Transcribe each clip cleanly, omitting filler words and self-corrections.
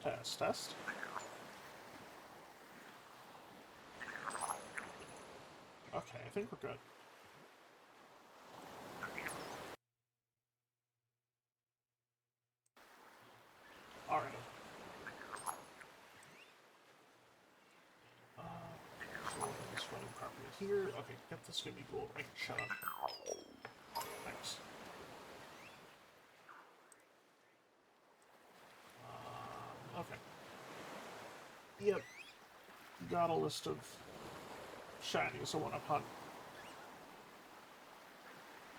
Test, test. Okay, I think we're good. Alright. So we'll get this running properly here. Okay, yep, this is gonna be cool. Make it shut up. Thanks. Okay. Yep. Got a list of shinies I want to hunt.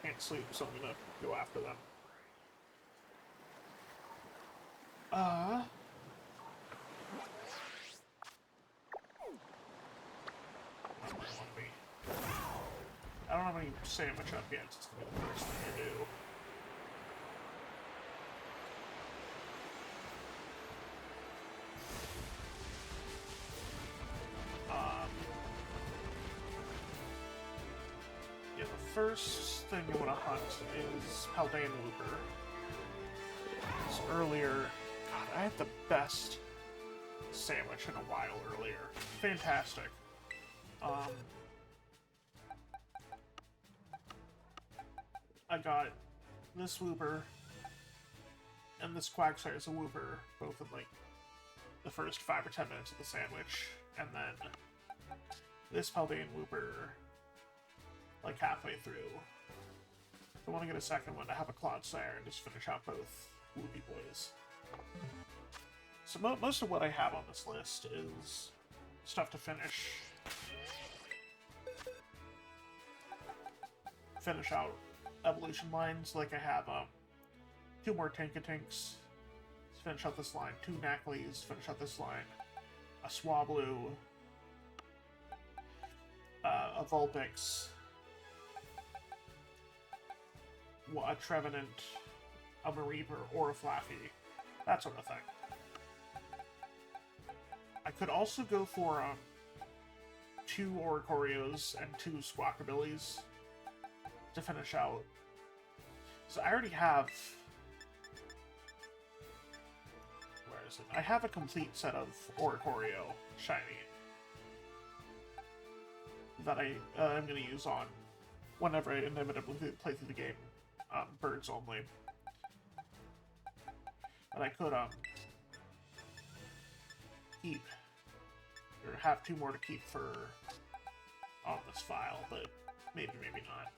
Can't sleep, so I'm gonna go after them. I don't have any sandwich up yet, so it's gonna be the first thing I do. Yeah, the first thing you want to hunt is Paldean Looper. So earlier, God, I had the best sandwich in a while earlier. Fantastic. I got this Wooper and this Quagsire as a Wooper, both in like the first 5 or 10 minutes of the sandwich, and then this Paldean Wooper like halfway through. I want to get a second one to have a Clodsire and just finish out both Whoopie Boys. So most of what I have on this list is stuff to finish out evolution lines. Like I have 2 more Tinkatinks to finish out this line, 2 Nackleys, finish out this line, a Swablu, a Vulpix, a Trevenant, a Mareeper, or a Flaffy. That sort of thing. I could also go for 2 Oricorios and 2 Squawkabillies to finish out. So I already have... Where is it? I have a complete set of Oricorio shiny that I'm going to use on whenever I inevitably play through the game. Birds only. And I could keep, or have 2 more to keep for on this file, but maybe not.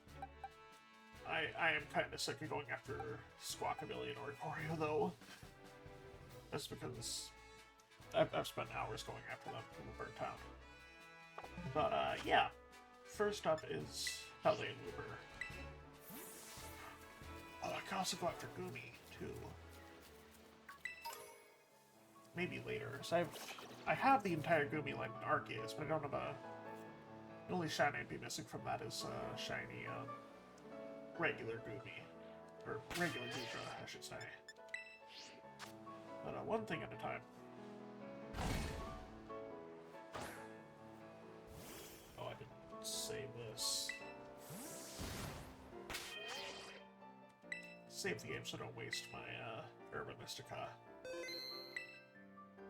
I am kind of sick of going after Squawkabilly and Oricorio, though. That's because I've spent hours going after them in the Bird Town. But, yeah. First up is Paldean Looper. Oh, I can also go after Goomy, too. Maybe later. So I have the entire Goomy line in Arceus, but I don't have a... The only shiny I'd be missing from that is shiny, regular Goomy. Or regular Goodra, I should say. But one thing at a time. Oh, I didn't save this. Save the game so don't waste my Urban Mystica.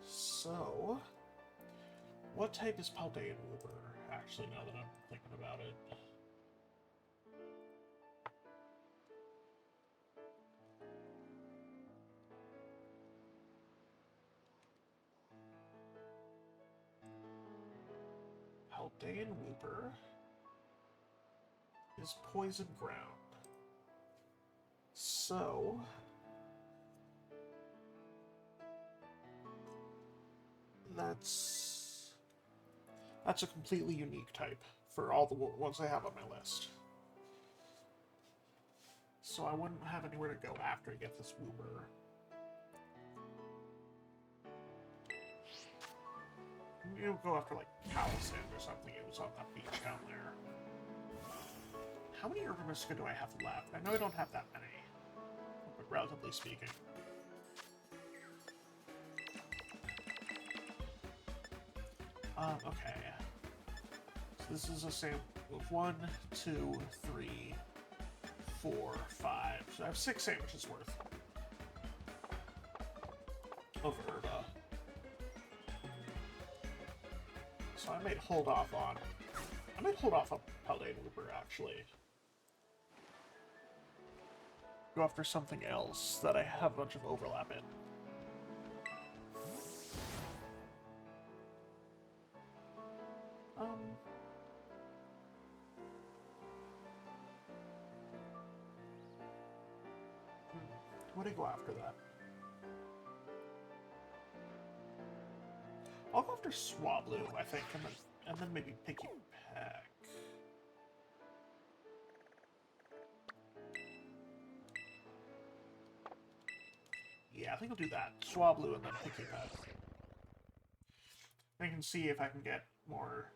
So, what type is Paldean Wooper? Actually, now that I'm thinking about it. Paldean Wooper is Poison Ground. So, that's a completely unique type for all the ones I have on my list. So I wouldn't have anywhere to go after I get this Wooper. You know, go after like Calisand or something. It was on that beach down there. How many Urban Mystica do I have left? I know I don't have that many, but relatively speaking. Okay. So this is a sample of 1, 2, 3, 4, 5. So I have 6 sandwiches worth of herba. So I might hold off on... I might hold off on Paladin Wooper, actually. Go after something else that I have a bunch of overlap in. Would I go after that? I'll go after Swablu, I think, and then maybe Picky Peck. Yeah, I think I'll do that. Swablu and then Picky Peck. I can see if I can get more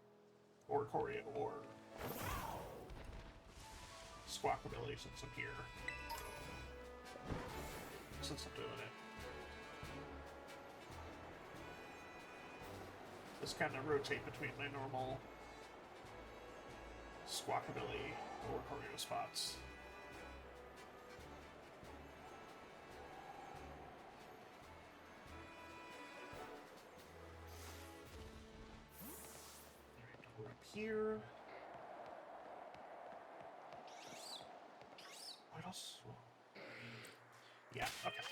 Oricorio or Squawkabilly since I'm here. Since I'm doing it. Just kind of rotate between my normal Squawkabilly or Oricorio spots. Alright, we're up here. What else? Yeah, okay.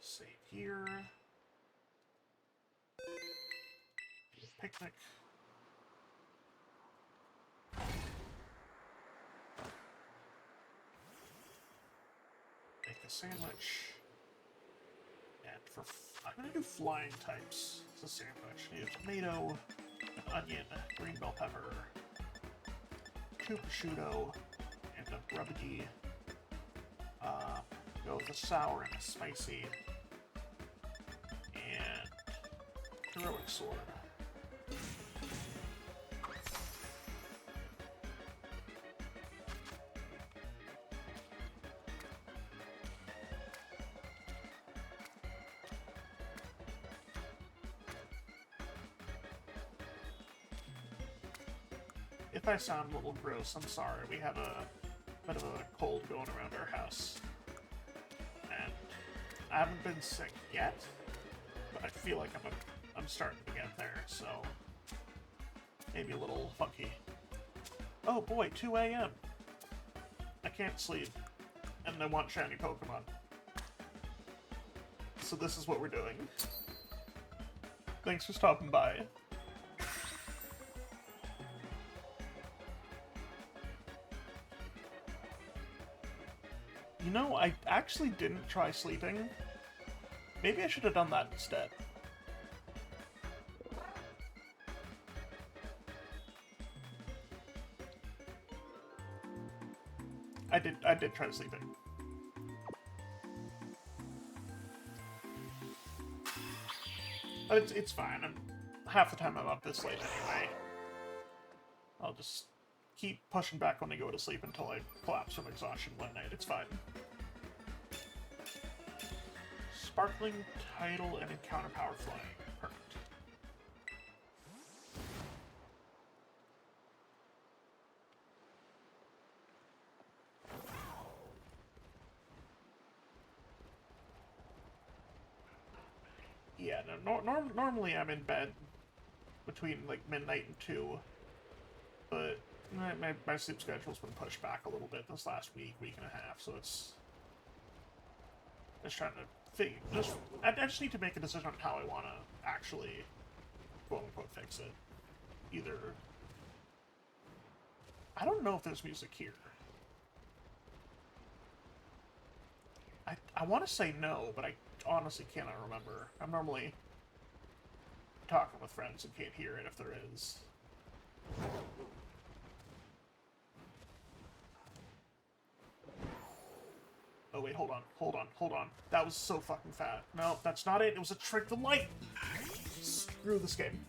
Save here. Picnic. Make a sandwich. And for... I'm gonna do flying types. It's a sandwich. Need a tomato, an onion, green bell pepper, 2 prosciutto, and a rubbity. Go with a sour and a spicy. And heroic sword. If I sound a little gross, I'm sorry. We have a bit of a cold going around our house. And I haven't been sick yet, but I feel like I'm starting to get there, so maybe a little funky. Oh boy, 2 a.m. I can't sleep, and I want shiny Pokemon. So this is what we're doing. Thanks for stopping by. You know, I actually didn't try sleeping. Maybe I should have done that instead. I did try sleeping. But it's fine. Half the time I'm up this late anyway. I'll just keep pushing back when I go to sleep until I collapse from exhaustion one night. It's fine. Sparkling, Tidal, and Encounter Power Flying. Perfect. Yeah, no, normally I'm in bed between, like, midnight and 2. But my sleep schedule's been pushed back a little bit this last week and a half, so it's... Just trying to figure... I just need to make a decision on how I want to actually, quote-unquote, fix it. Either... I don't know if there's music here. I want to say no, but I honestly cannot remember. I'm normally talking with friends and can't hear it if there is. Oh wait, hold on. That was so fucking fat. No, that's not it. It was a trick to light. Screw this game.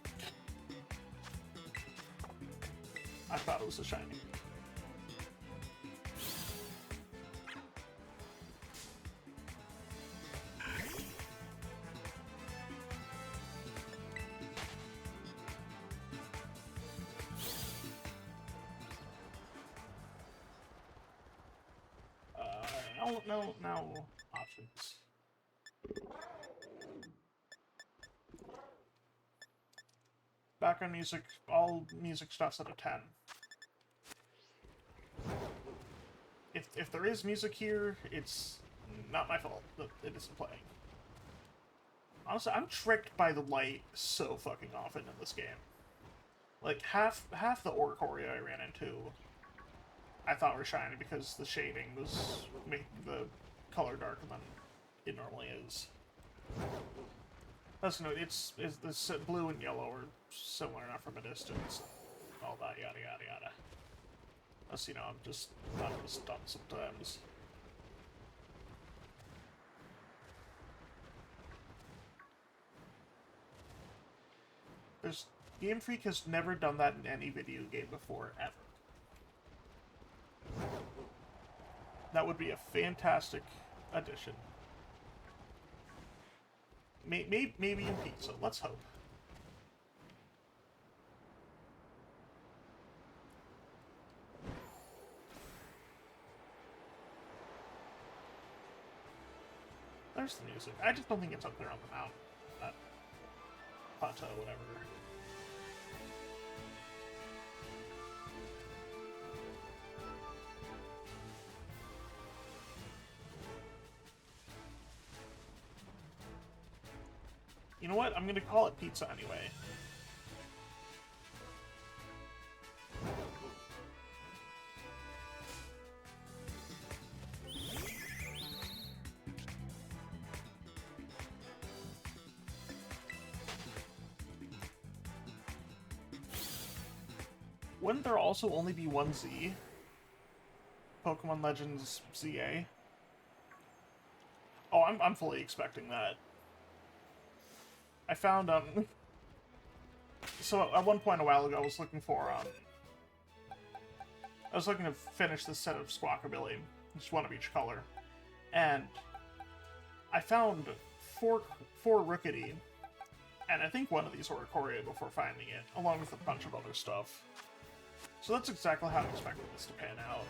I thought it was a shiny. No options. Background music, all music stuff's at a 10. If there is music here, it's not my fault that it isn't playing. Honestly, I'm tricked by the light so fucking often in this game. Like, half the Oricorio I ran into, I thought were shiny because the shading was making the color darker than it normally is. That's no, it's the blue and yellow are similar enough from a distance. All that yada yada yada. As you know, I'm just dumb sometimes. Game Freak has never done that in any video game before, ever. That would be a fantastic addition. Maybe in pizza. Let's hope. There's the music. I just don't think it's up there on the mountain. That plateau, whatever. You know what? I'm gonna call it pizza anyway. Wouldn't there also only be one Z? Pokemon Legends ZA? Oh, I'm fully expecting that. I found, so at one point a while ago I was looking for, I was looking to finish this set of Squawkabilly, just one of each color, and I found four Rookity, and I think one of these Oricorio before finding it, along with a bunch of other stuff. So that's exactly how I expected this to pan out.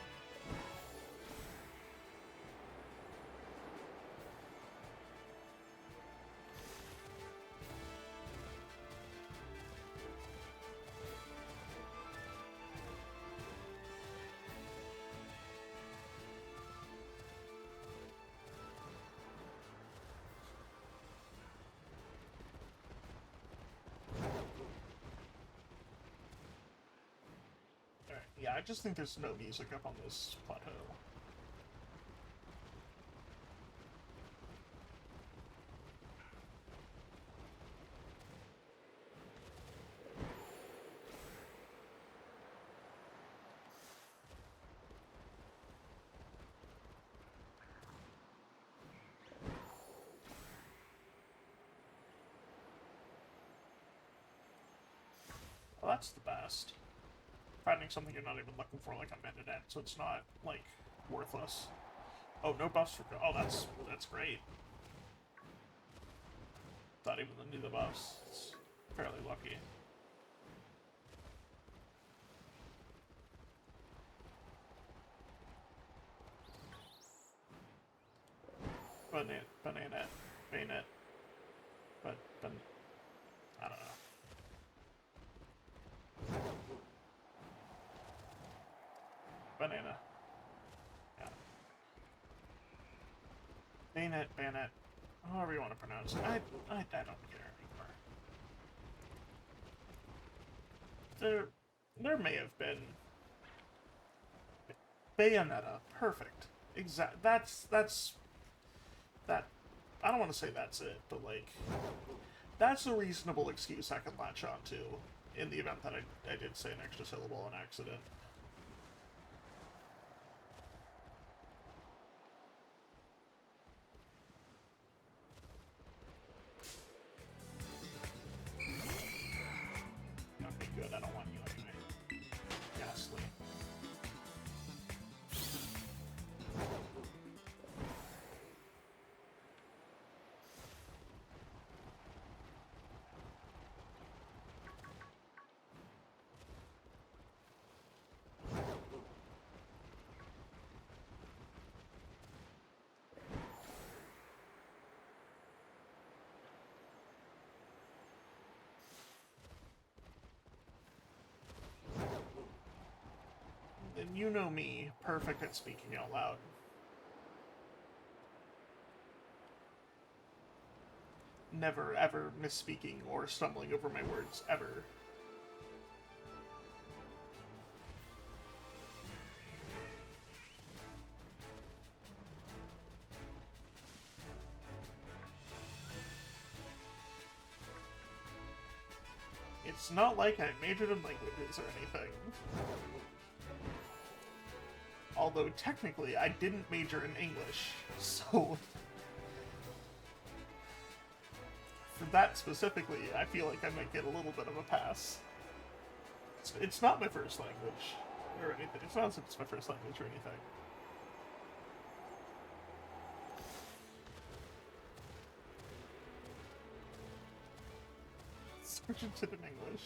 Yeah, I just think there's no music up on this plateau. Well, that's the best. Finding something you're not even looking for, like a minute in, so it's not, like, worthless. Oh, no buffs for... Oh, that's great. Not even need the buffs. It's fairly lucky. Banana, bayonet. But, I don't know. Banana. Yeah. Bayonet. However you want to pronounce it. I don't care anymore. There may have been Bayonetta. Perfect. That's that. I don't want to say that's it, but like that's a reasonable excuse I can latch on to in the event that I did say an extra syllable on accident. Okay, good. I don't want you anyway. Ghastly. you know me, perfect at speaking out loud. Never, ever misspeaking or stumbling over my words, ever. It's not like I majored in languages or anything. Although, technically, I didn't major in English, so... For that specifically, I feel like I might get a little bit of a pass. It's not my first language, or anything. It's not as if it's my first language or anything. Switching to it in English.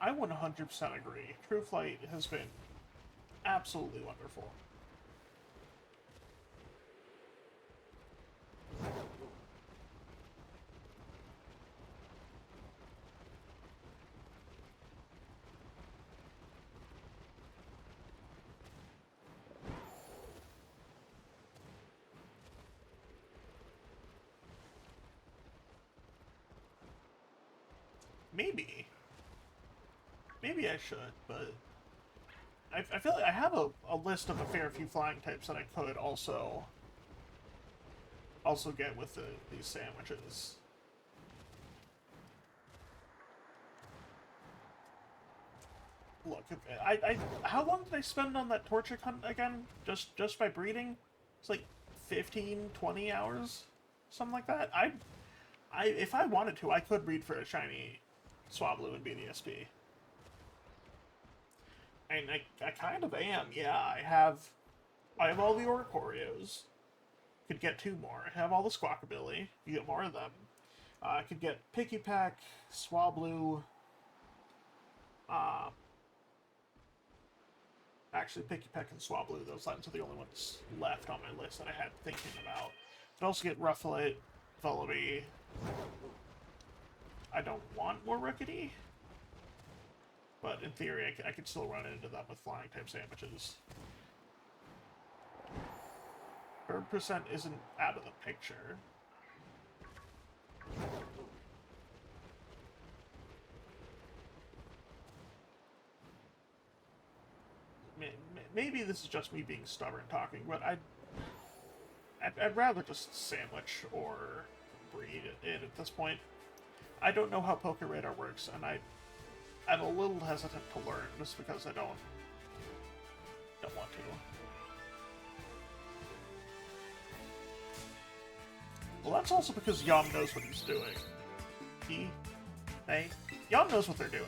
I 100% agree. True Flight has been absolutely wonderful. Maybe. Maybe I should, but... I feel like I have a list of a fair few flying types that I could also get with these sandwiches. Look, how long did I spend on that Torchic hunt again? Just by breeding? It's like 15, 20 hours? Something like that? If I wanted to, I could breed for a shiny Swablu and BDSP. And I kind of am, yeah. I have all the Oricorios. Could get 2 more. I have all the Squawkabilly. You get more of them. I could get Pikipek, Swablu. Actually, Pikipek and Swablu, those lines are the only ones left on my list that I had thinking about. Could also get Rufflet, Vullaby. I don't want more Rookity. But in theory, I could still run into them with flying type sandwiches. Bird percent isn't out of the picture. Maybe this is just me being stubborn talking, but I'd rather just sandwich or breed it at this point. I don't know how Pokéradar works, and I'm a little hesitant to learn just because I don't want to. Well, that's also because Yum knows what he's doing. Yum knows what they're doing.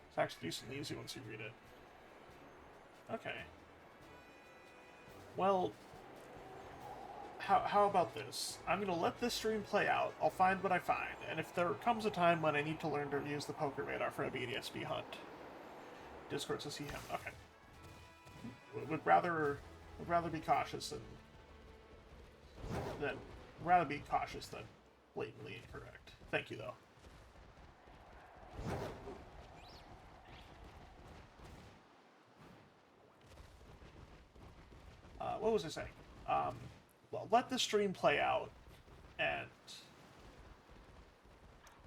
It's actually decently easy once you read it. Okay. Well, how about this? I'm gonna let this stream play out. I'll find what I find, and if there comes a time when I need to learn to use the Pokéradar for a BDSP hunt, Discord to see him. Okay. Would rather be cautious than blatantly incorrect. Thank you, though. What was I saying? Well, let the stream play out and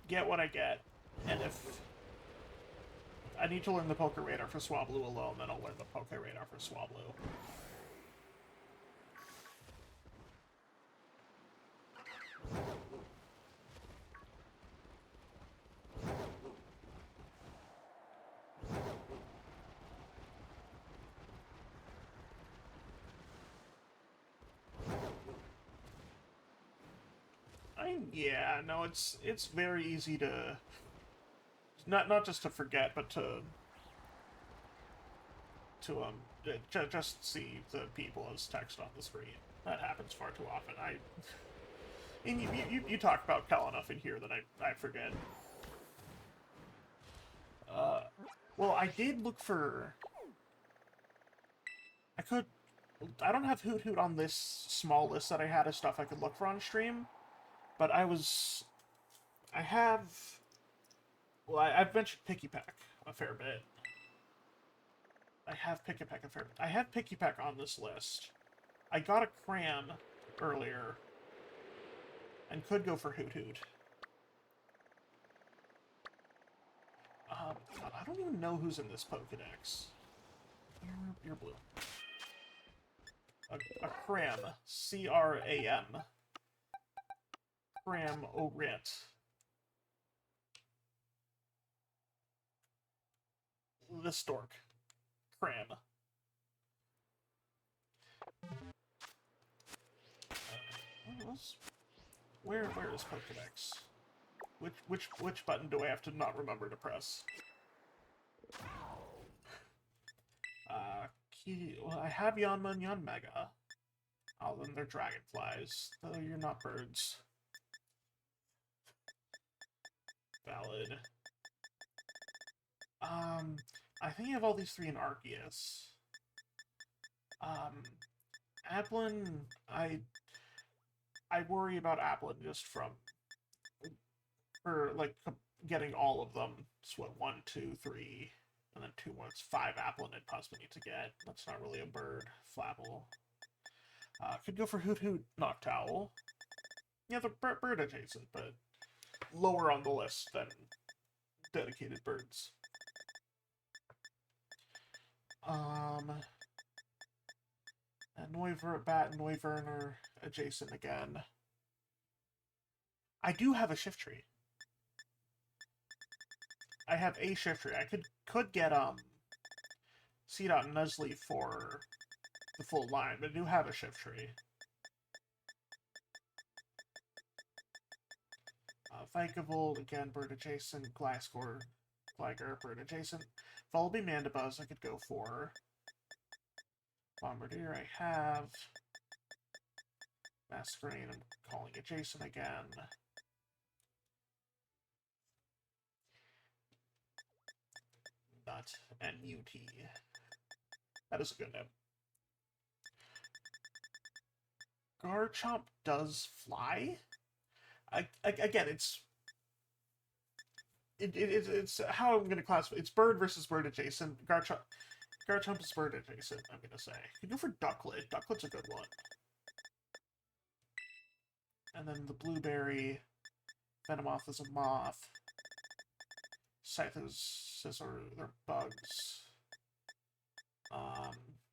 get what I get. And if I need to learn the Poké Radar for Swablu alone, then I'll learn the Poké Radar for Swablu. Yeah, no, it's very easy to not just to forget, but to just see the people as text on the screen. That happens far too often. And you talk about Cal enough in here that I forget. Well, I did look for. I don't have Hoot Hoot on this small list that I had of stuff I could look for on stream, but I have. Well, I've mentioned Picky Peck a fair bit. I have Picky Peck a fair bit. I have Picky Peck on this list. I got a Cram earlier, and could go for Hoot Hoot. God, I don't even know who's in this Pokedex. You're blue. A Cram. C-R-A-M. Cram Orant. The Stork. Cram. Where is Pokedex? Which button do I have to not remember to press? Well, I have Yanma and Yanmega. Oh, then they're dragonflies. Though you're not birds. Valid. I think I have all these three in Arceus. Applin, I worry about Applin just for like getting all of them. It's what, 1, 2, 3, and then 2 more. It's 5 Applin I'd possibly need to get. That's not really a bird. Flapple. Could go for Hoot Hoot Noctowl. Yeah, the bird adjacent, but lower on the list than dedicated birds. And Bat and Noivern are adjacent again. I do have a Shiftry. I have a Shiftry. I could get C-Dot and Nuzleaf for the full line, but I do have a Shiftry. Vikavolt, again, bird adjacent. Gliscor, Gligar, bird adjacent. Volbeat, Mandibuzz, I could go for. Bombardier, I have. Masquerain, I'm calling adjacent again. Nut and UT. That is a good name. Garchomp does fly? Again, it's how I'm going to classify. It's bird versus bird adjacent. Garchomp is bird adjacent, I'm going to say. You can go for Ducklet. Ducklet's a good one. And then the Blueberry. Venomoth is a moth. Scythers are they're bugs.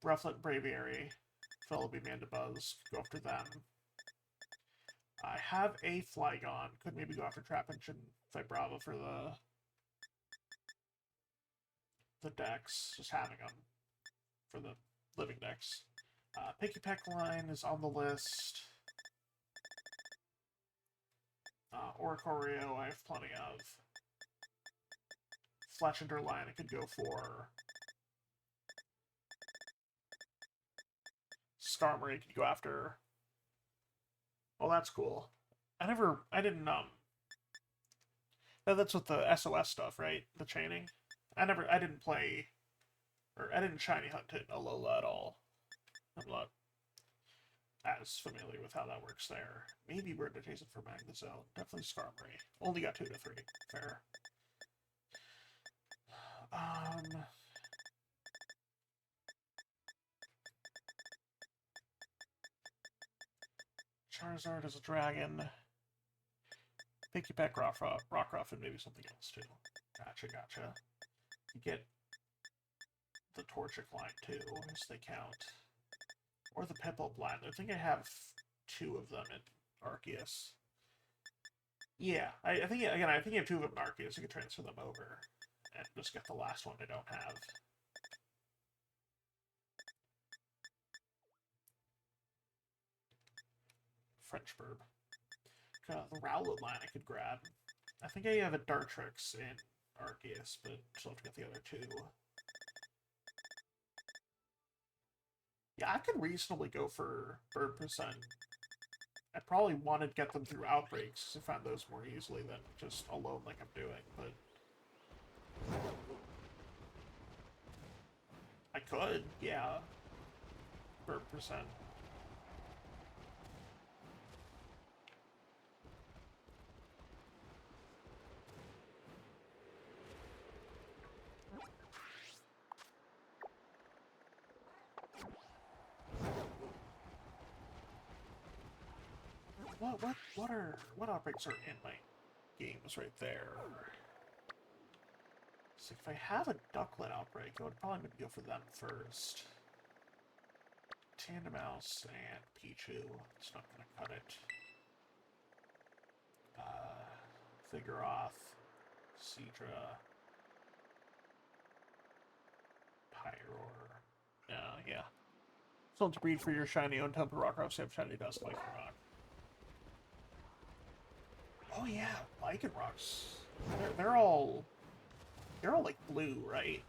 Rufflet and Braviary. Vullaby, Mandibuzz. Go after them. I have a Flygon. Could maybe go after Trapinch and Vibrava for the decks. Just having them for the living decks. Picky Peck line is on the list. Oricorio I have plenty of. Fletchinder line I could go for. Skarmory I could go after. Well, that's cool. I didn't, that's with the SOS stuff, right? The chaining? I didn't play, or I didn't shiny hunt it Alola at all. I'm not as familiar with how that works there. Maybe bird adjacent for Magnezone. Definitely Skarmory. Only got 2 to 3. Fair. Charizard is a dragon. Piggyback Rockruff, and maybe something else too. Gotcha. You get the Torchic line too, as they count. Or the Piplup line. I think I have 2 of them in Arceus. Yeah, I think you have 2 of them in Arceus. You can transfer them over and just get the last one I don't have. French Burb. The Rowlet line I could grab. I think I have a Dartrix in Arceus, but still have to get the other 2. Yeah, I could reasonably go for Bird Percent. I probably want to get them through Outbreaks, because I found those more easily than just alone like I'm doing, but... I could, yeah. Bird Percent. What outbreaks are in my games right there? So if I have a Ducklet outbreak, I would probably maybe go for them first. Tandemaus and Pichu. It's not gonna cut it. Vigoroth, Seadra, Pyroar. Yeah. Still to breed for your shiny own Temple Rockruff, so you have shiny Dust Lycanroc. Oh yeah, Lycanrocs. They're all like blue, right?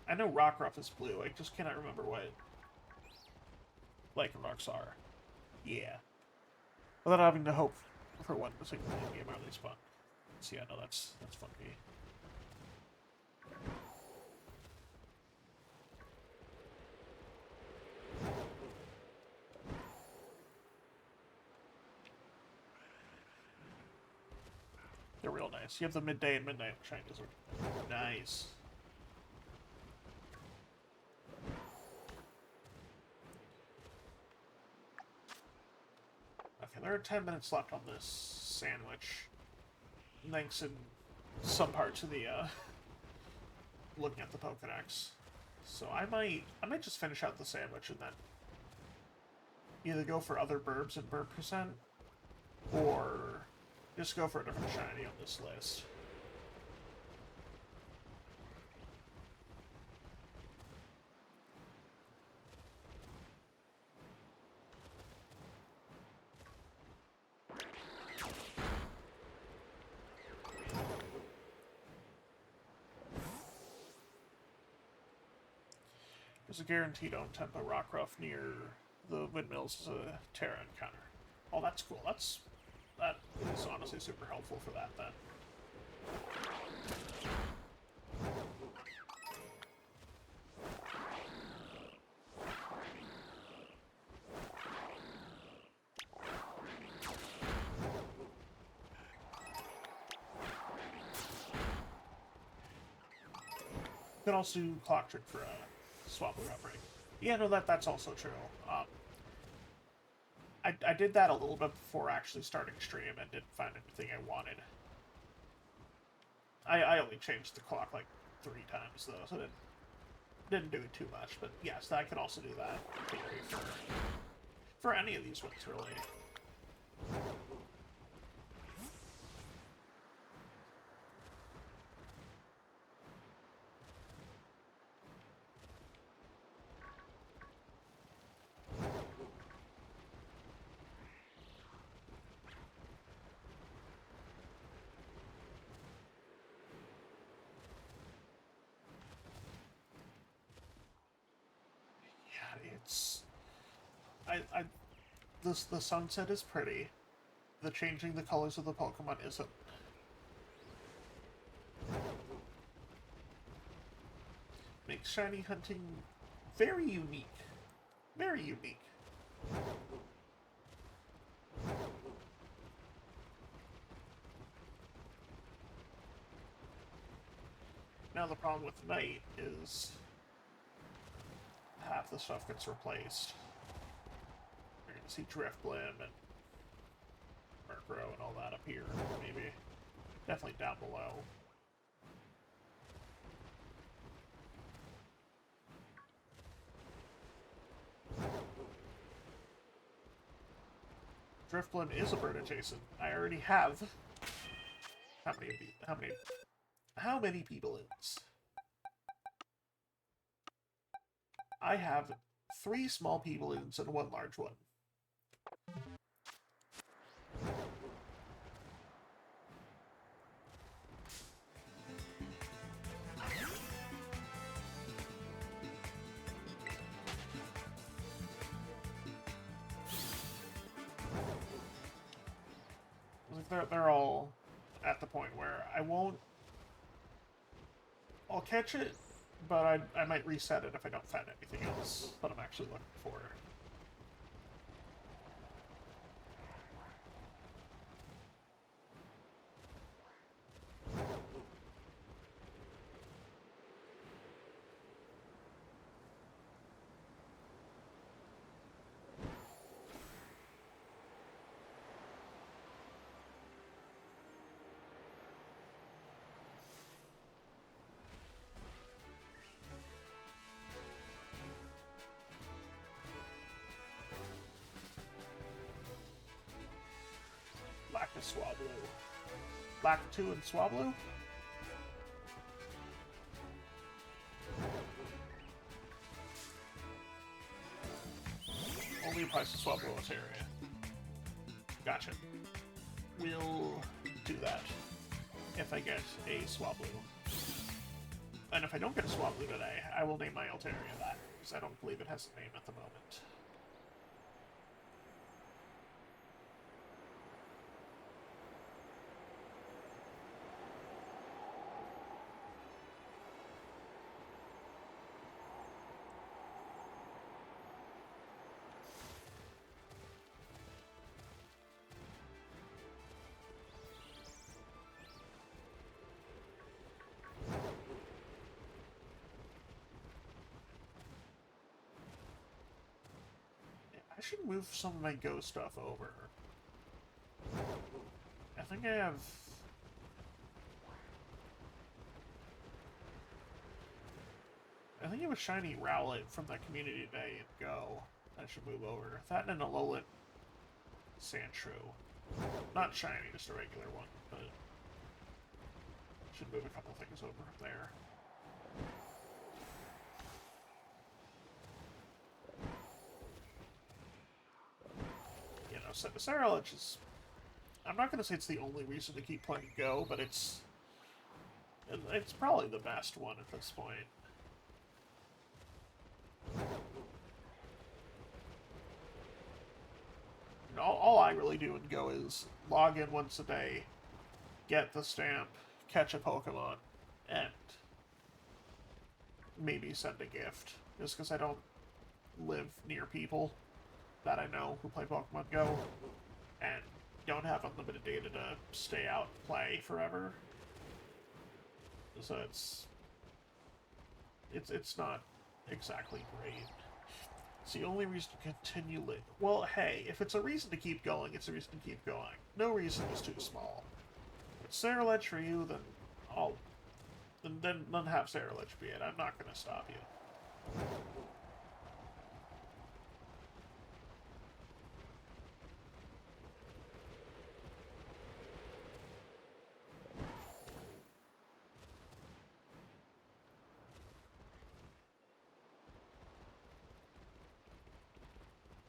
I know Rockruff is blue, I just cannot remember what Lycanrocs are. Yeah. Without having to hope for one single game or at least fun. So yeah, no, that's funky. They're real nice. You have the midday and midnight shinies are nice. Okay, there are 10 minutes left on this sandwich. Thanks in some part to the looking at the Pokédex. So I might just finish out the sandwich and then either go for other Burbs and Burb Percent, or just go for a different shiny on this list. There's a guaranteed on tempo Rockruff near the windmills as a Terra encounter. Oh, that's cool. That is honestly super helpful for that then. You can also do Clock Trick for a Swablu outbreak. Yeah, no, that's also true. I did that a little bit before actually starting stream and didn't find anything I wanted. I only changed the clock like 3 times though, so it didn't do it too much. But yes, I could also do that in theory for any of these ones really. The sunset is pretty. The changing the colors of the Pokemon isn't. Makes shiny hunting very unique. Very unique. Now the problem with night is half the stuff gets replaced. You're gonna see Driftblim and grow and all that up here, maybe. Definitely down below. Driftbloom is a bird adjacent. I already have... How many P-balloons? I have 3 small P-balloons and 1 large one. They're all at the point where I won't... I'll catch it, but I might reset it if I don't find anything else that I'm actually looking for. Swablu. Black 2 and Swablu? Only applies to Swablu in this area. Gotcha. We'll do that if I get a Swablu. And if I don't get a Swablu today, I will name my Altaria that, because I don't believe it has a name at the moment. I should move some of my Go stuff over. I think I have... I think I have a shiny Rowlet from that community day in Go. I should move over. That and an Alolan Sandshrew. Not shiny, just a regular one, but... should move a couple things over there. You know, Scarlet is... I'm not going to say it's the only reason to keep playing Go, but it's probably the best one at this point. All I really do in Go is log in once a day, get the stamp, catch a Pokemon, and maybe send a gift. Just because I don't live near people that I know who play Pokemon Go, and don't have unlimited data to stay out and play forever. So it's not exactly great. It's the only reason to continue well, hey, if it's a reason to keep going, it's a reason to keep going. No reason is too small. If it's Scarlet for you, then then have Scarlet be it. I'm not going to stop you.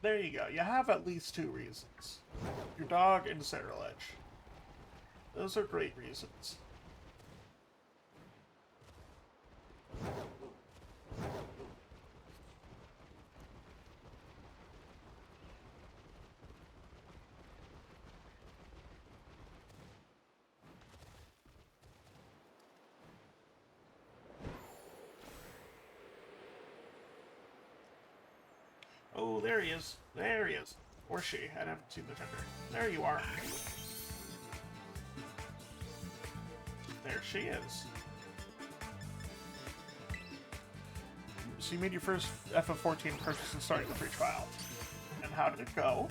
There you go. You have at least 2 reasons. Your dog and Scarlet. Those are great reasons. Oh, there he is. There he is. Or she. I haven't seen the gender. There you are. There she is. So you made your first FF14 purchase and starting the free trial. And how did it go?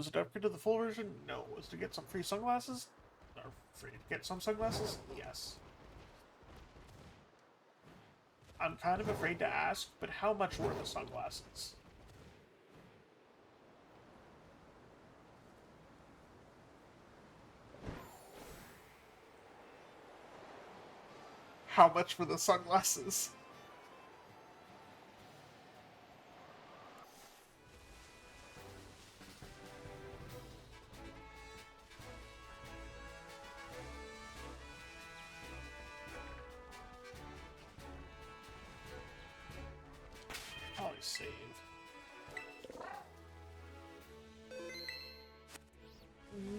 Was it to upgrade to the full version? No. Was it to get some free sunglasses? Or free to get some sunglasses? Yes. I'm kind of afraid to ask, but how much were the sunglasses? How much were the sunglasses? Probably save.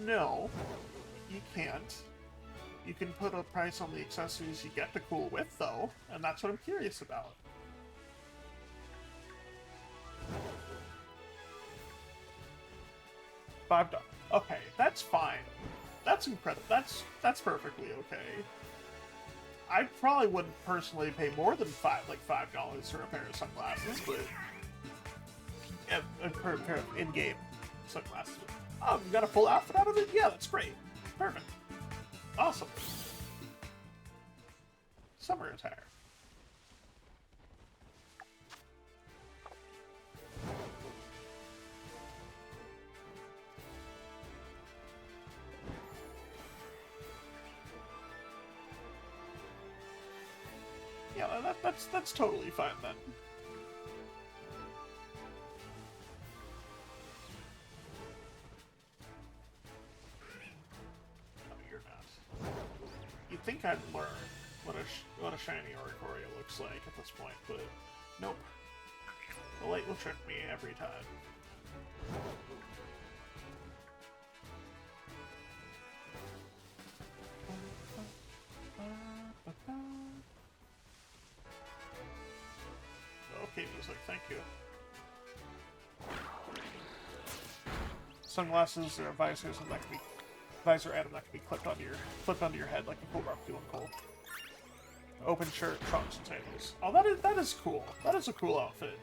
No, you can't. You can put a price on the accessories you get to cool with, though, and that's what I'm curious about. $5. Okay, that's fine. That's incredible. That's perfectly okay. I probably wouldn't personally pay more than $5 for a pair of sunglasses, but a pair of in-game sunglasses. Oh, you got a full outfit out of it? Yeah, that's great. Perfect. Awesome. Summer attire. Yeah, that's totally fine then. No, you're not. You'd think I'd learn what a shiny Oricorio looks like at this point, but nope. The light will trick me every time. Okay, music, thank you. Sunglasses or visors, and that can be visor item that can be clipped onto your head like a cool barbecue and cool. Open shirt, trunks, and sandals. Oh, that is cool. That is a cool outfit.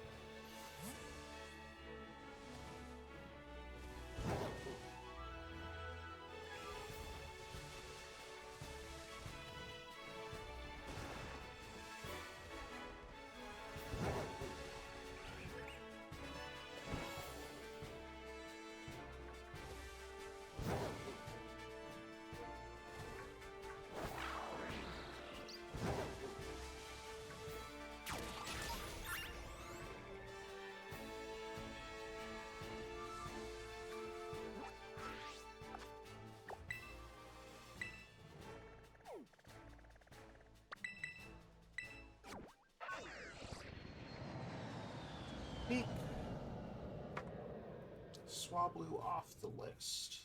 Swablu off the list.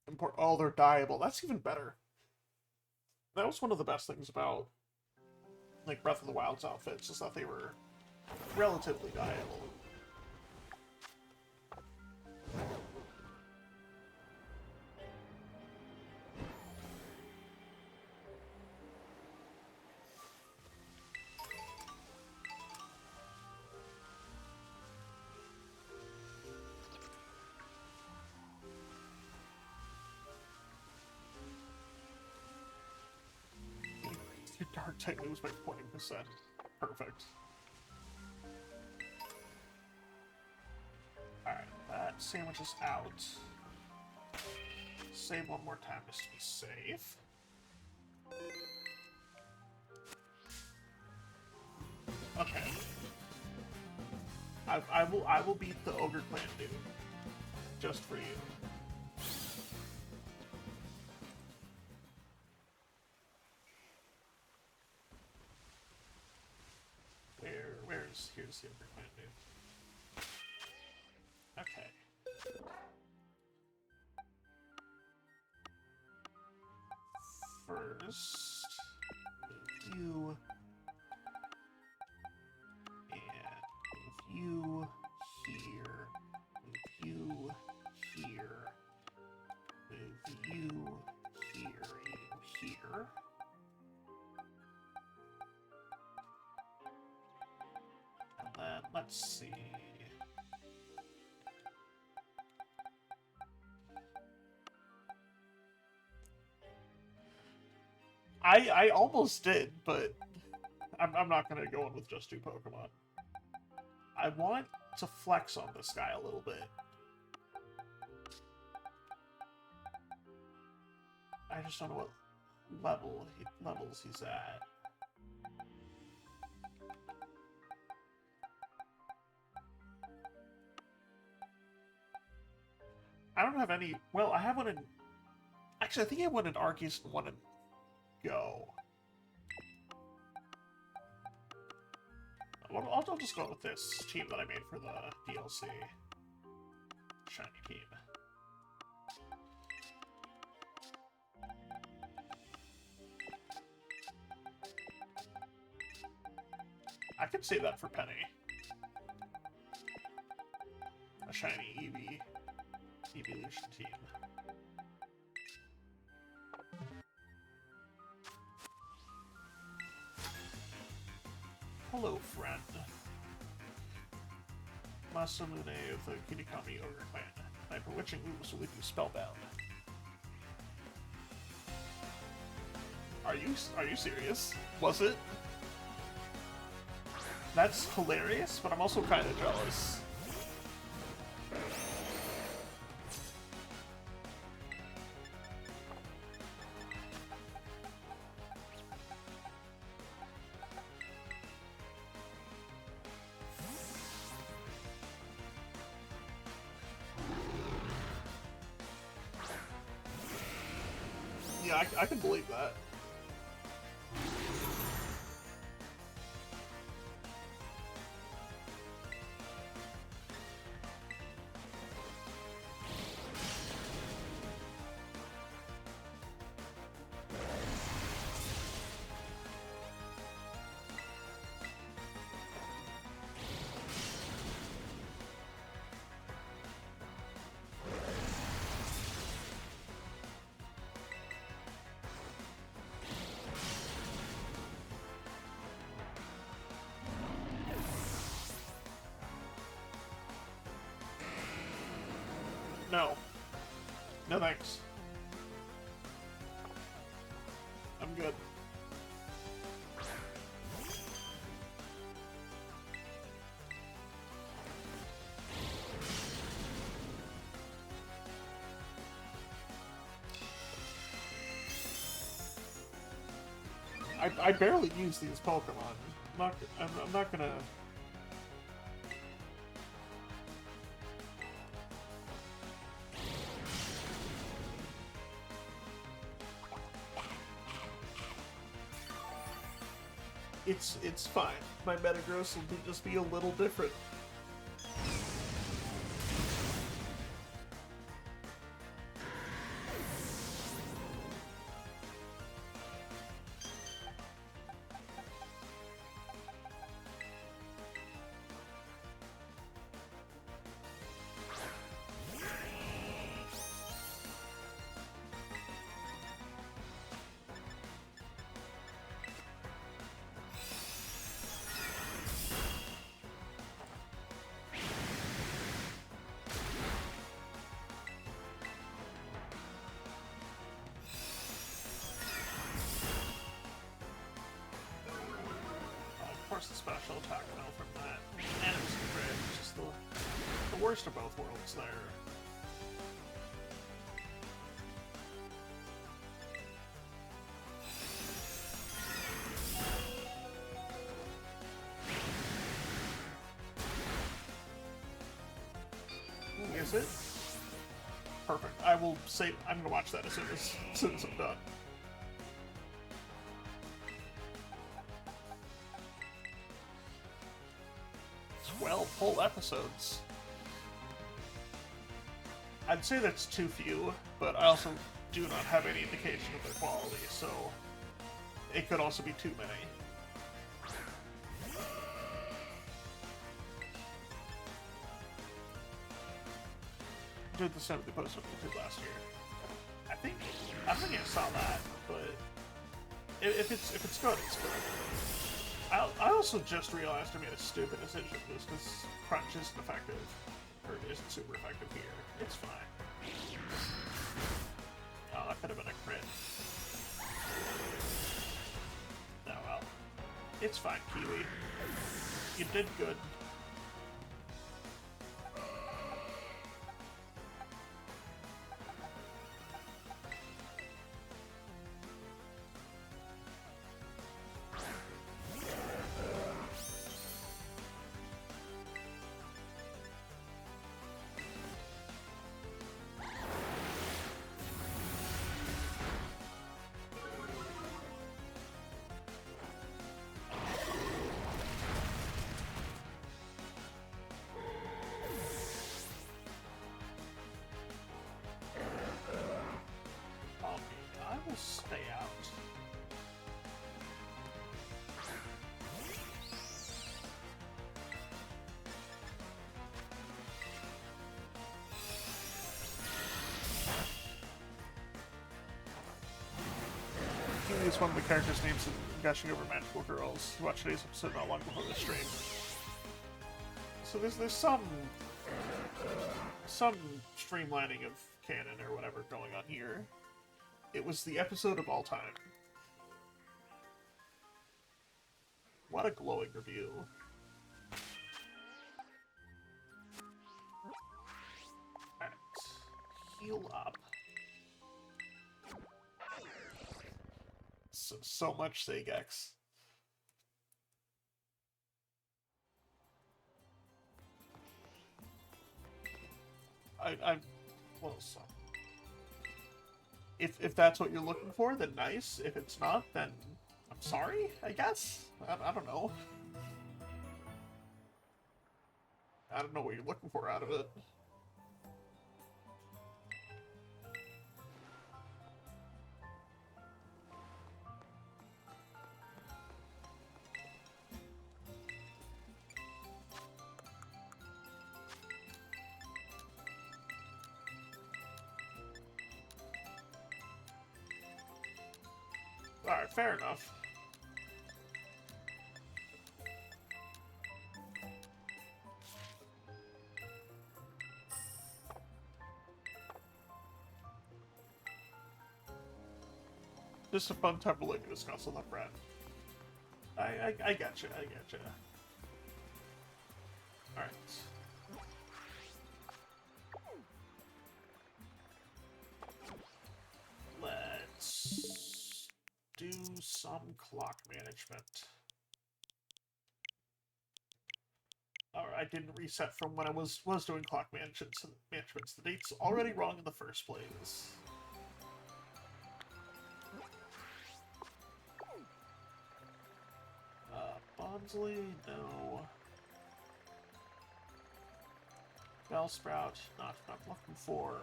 Import. Oh, they're dyeable. That's even better. That was one of the best things about like Breath of the Wild's outfits, is that they were relatively dyeable. Dark type moves by 20%. Perfect. Alright, that sandwich is out. Save one more time just to be safe. Okay. I will beat the Ogre Clan dude. Just for you. Here's the Ogre Clan dude. Okay. First, move you, and move you here, move you here, move you here, you here. And then let's see. I almost did, but I'm not gonna go in with just 2 Pokemon. I want to flex on this guy a little bit. I just don't know what levels he's at. I don't have any... Well, I have one in... Actually, I think I have one in Arceus and one in Go. I'll just go with this team that I made for the DLC. Shiny team. I could save that for Penny. A shiny evolution team. Hello, friend. Masamune of the Kinikami Ogre Clan. My bewitching moves will leave you spellbound. Are you serious? Was it? That's hilarious, but I'm also kind of jealous. Yeah, I can believe that. No. No thanks. I'm good. I barely use these Pokemon. I'm not gonna... It's fine. My Metagross will just be a little different. The special attack fell from that, and it was a crit, which is the worst of both worlds there. Ooh, is it? Perfect. I will save. I'm gonna watch that as soon as I'm done. 12 whole episodes. I'd say that's too few, but I also do not have any indication of their quality, so it could also be too many. Did the 70 post on YouTube last year. I think I saw that, but if it's good, it's good. I also just realized I made a stupid decision just because Crunch isn't effective, or isn't super effective here. It's fine. Oh, that could have been a crit. It's fine, Kiwi. You did good. Stay out. Kiwi is one of the characters' names in Gushing Over Magical Girls. You watched today's episode not long before the stream. So there's some streamlining of canon or whatever going on here. It was the episode of all time. What a glowing review. Alright. Heal up. So much Sagex. Well, so. If that's what you're looking for, then nice. If it's not, then I'm sorry, I guess? I don't know. I don't know what you're looking for out of it. Alright, fair enough. Just a fun time to look at discuss on the friend. I gotcha, I gotcha. Alright. Let's do some clock management. Alright, I didn't reset from when I was doing clock managements. The date's already wrong in the first place. Bonsley, no. Bellsprout, not what I'm looking for.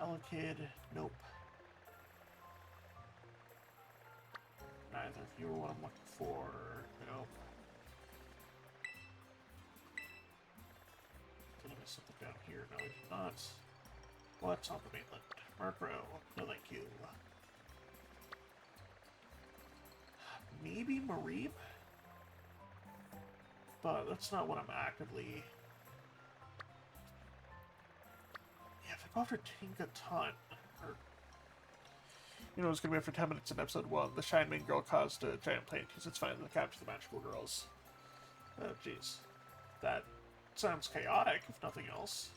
Elekid, nope. Neither of you are what I'm looking for. Nope. Did I miss something down here? No, I did not. What's on the mainland? Murkrow, no thank you. Maybe Mareep? But that's not what I'm actively... Yeah, if I go after Tinkaton, or... You know, it's gonna be after 10 minutes in episode 1, the Shine Main Girl caused a giant plane because it's finally captured the magical girls. Oh, jeez. That sounds chaotic, if nothing else.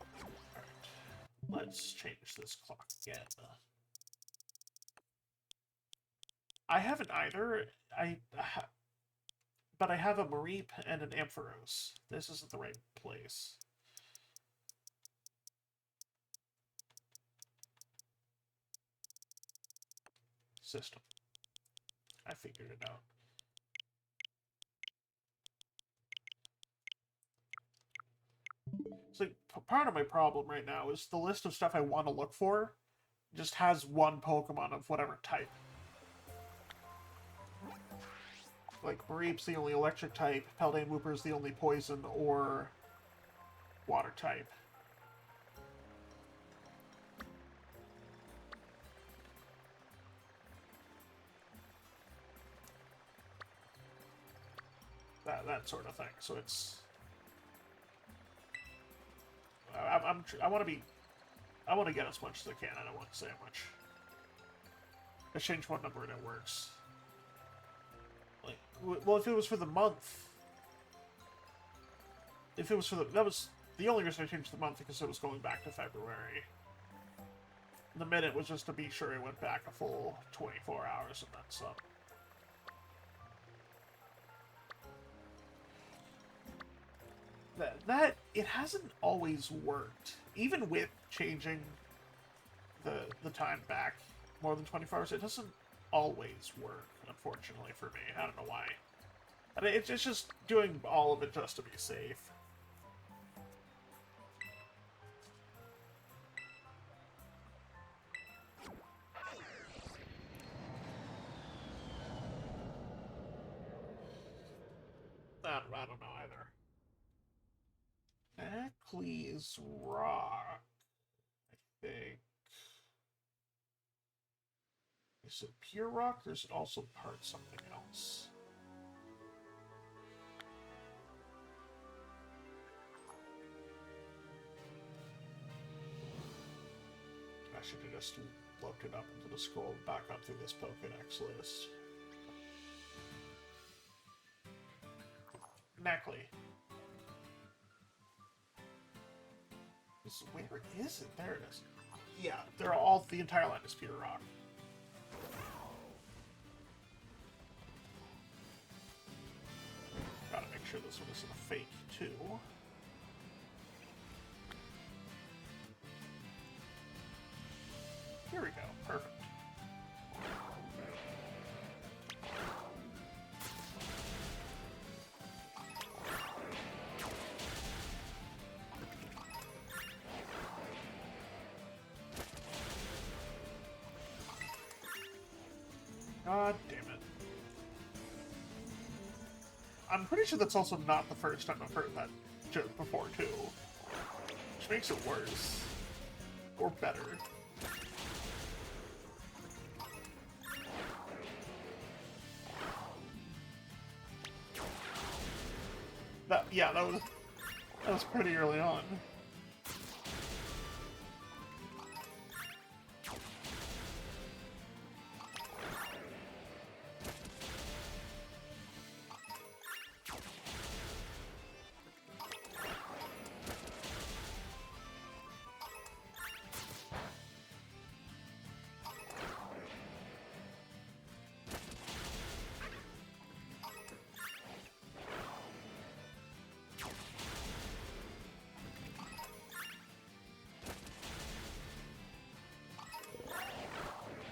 Alright. Let's change this clock again. I haven't either. But I have a Mareep and an Ampharos. This isn't the right place. System. I figured it out. It's like, part of my problem right now is the list of stuff I want to look for just has one Pokemon of whatever type. Like, Mareep's the only electric type, Paldean Wooper's the only poison or water type. That sort of thing. So it's... I want to be I want to get as much as I can. I don't want to say how much. I changed one number and it works. Like, well, if it was for the month, if it was for the, that was the only reason I changed the month because it was going back to February. The minute was just to be sure it went back a full 24 hours and then some. That it hasn't always worked, even with changing the time back more than 24 hours. It doesn't always work, unfortunately for me. I don't know why. I mean, it's just doing all of it just to be safe. I don't know either. Ackley's Rock, I think. Is it pure rock, or is it also part something else? I should have just looked it up into the scroll back up through this Pokédex list. Neckley. Where is it? There it is. Yeah, they're all, the entire line is pure rock. Gotta make sure this one isn't a fake, too. Here we go. Perfect. God damn it. I'm pretty sure that's also not the first time I've heard that joke before, too. Which makes it worse. Or better. Yeah, that was pretty early on.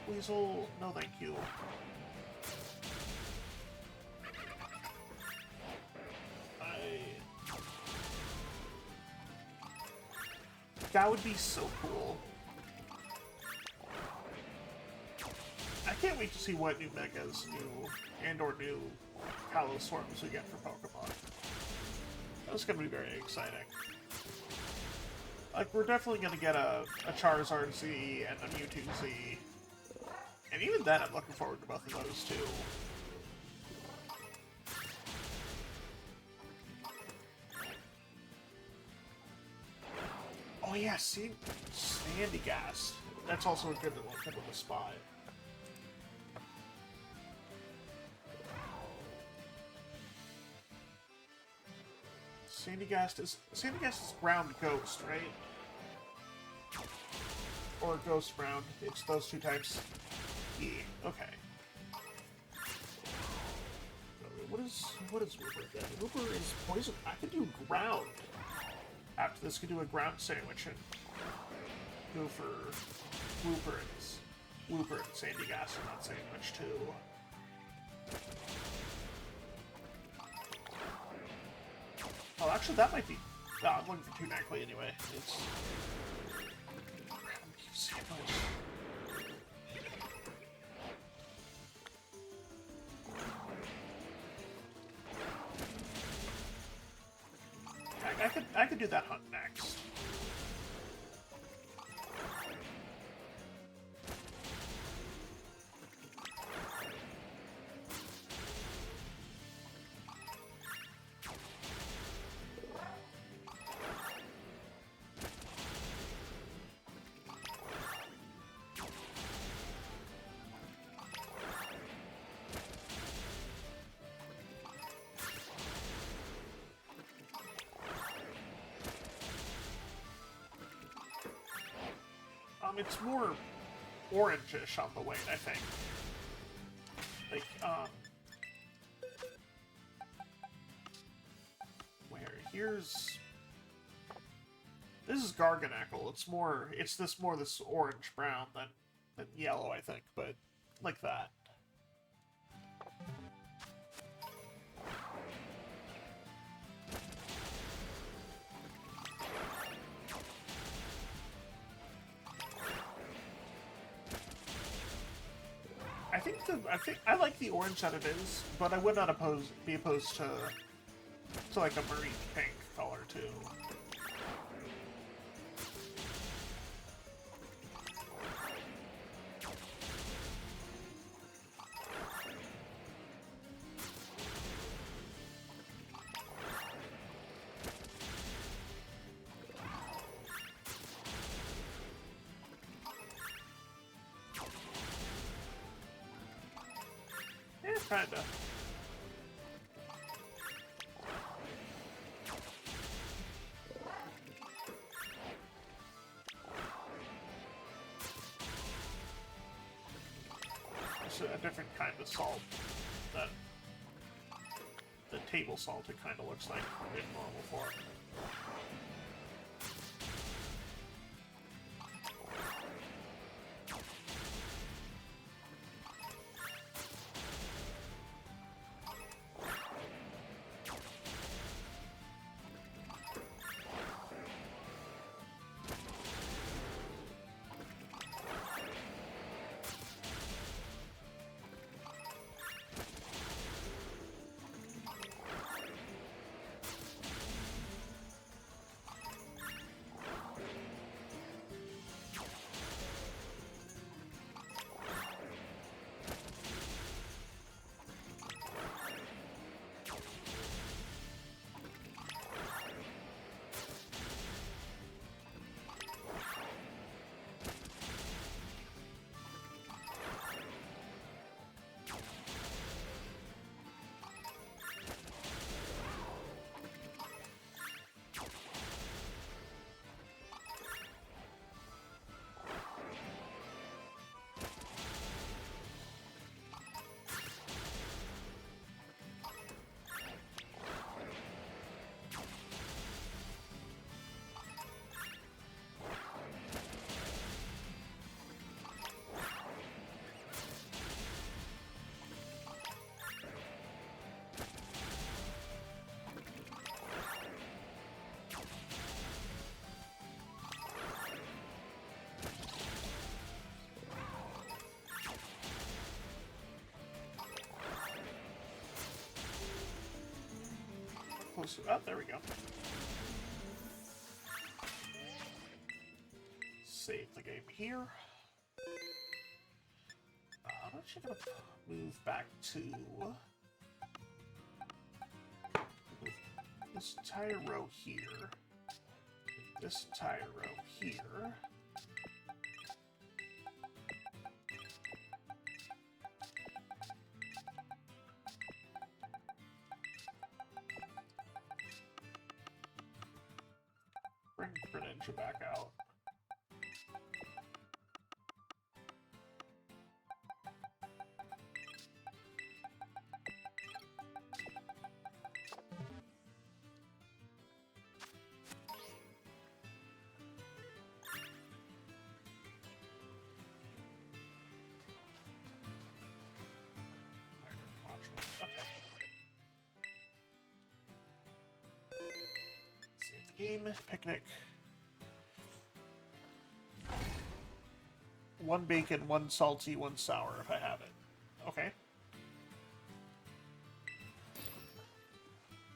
Weasel, no thank you. That would be so cool. I can't wait to see what new Megas, and/or new Hollow Swarms we get for Pokemon. That's gonna be very exciting. Like, we're definitely gonna get a Charizard Z and a Mewtwo Z. And even then, I'm looking forward to both of those, too. Oh yeah, Sandygast. That's also a good little tip of the spot. Sandygast is ground ghost, right? Or ghost ground. It's those two types. Yeah, okay. What is Wooper again? Wooper is poison. I could do ground. After this, could do a ground sandwich and go for Wooper and Sandygast in that sandwich too. Oh, actually, that might be. No, I'm looking for two Neckley anyway. It's ground beef sandwich. I could do that hunt next. It's more orangish on the weight, I think. Like, where? Here's... This is Garganacl. It's this orange-brown than yellow, I think, but like that. I think I like the orange that it is, but I would not be opposed to like a marine pink color too. Kinda. It's a different kind of salt than the table salt it kind of looks like in normal form. Oh, there we go. Save the game here. I'm actually gonna move back to this entire row here. This entire row here. Bring Greninja back out. Game picnic. One bacon, one salty, one sour if I have it. Okay.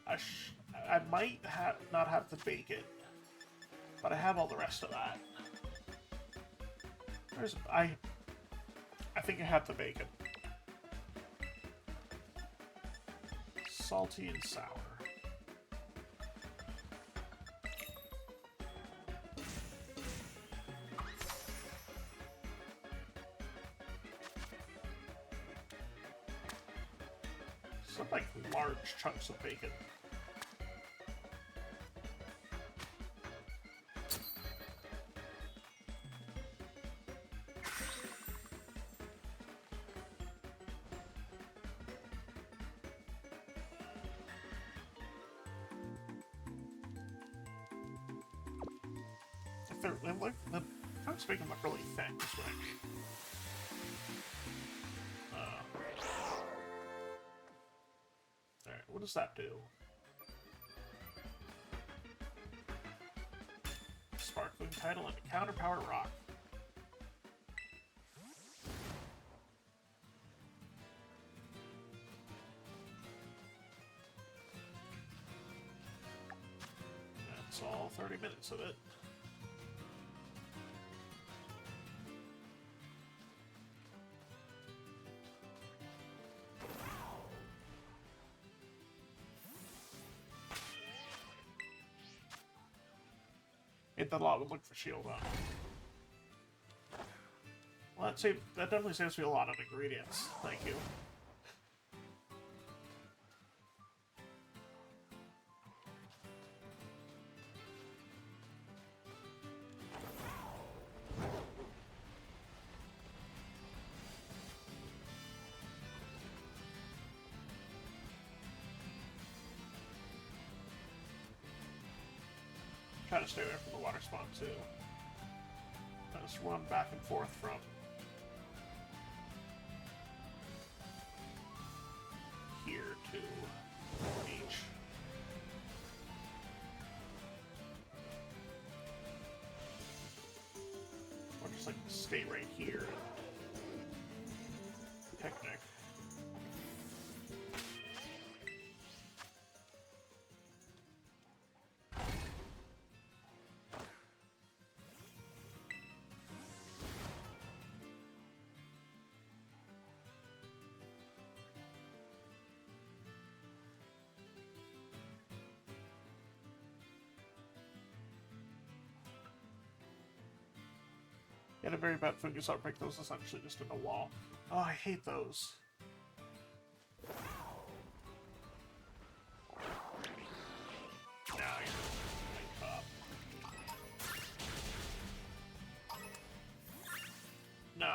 I might not have the bacon, but I have all the rest of that. I think I have the bacon. Salty and sour. Some like large chunks of bacon. they look, the coats make them look really thick, Switch. Alright, what does that do? Sparkling title and a counterpower rock. That's all 30 minutes of it. Hit that lot would look for shield on. Well, that definitely saves me a lot of ingredients. Thank you. Try to stay away from the water spawn too. I just run back and forth from here to the beach. Or just like stay right here and picnic. Get a very bad fungus outbreak. Those essentially just in a wall. Oh, I hate those. Now you're up. No,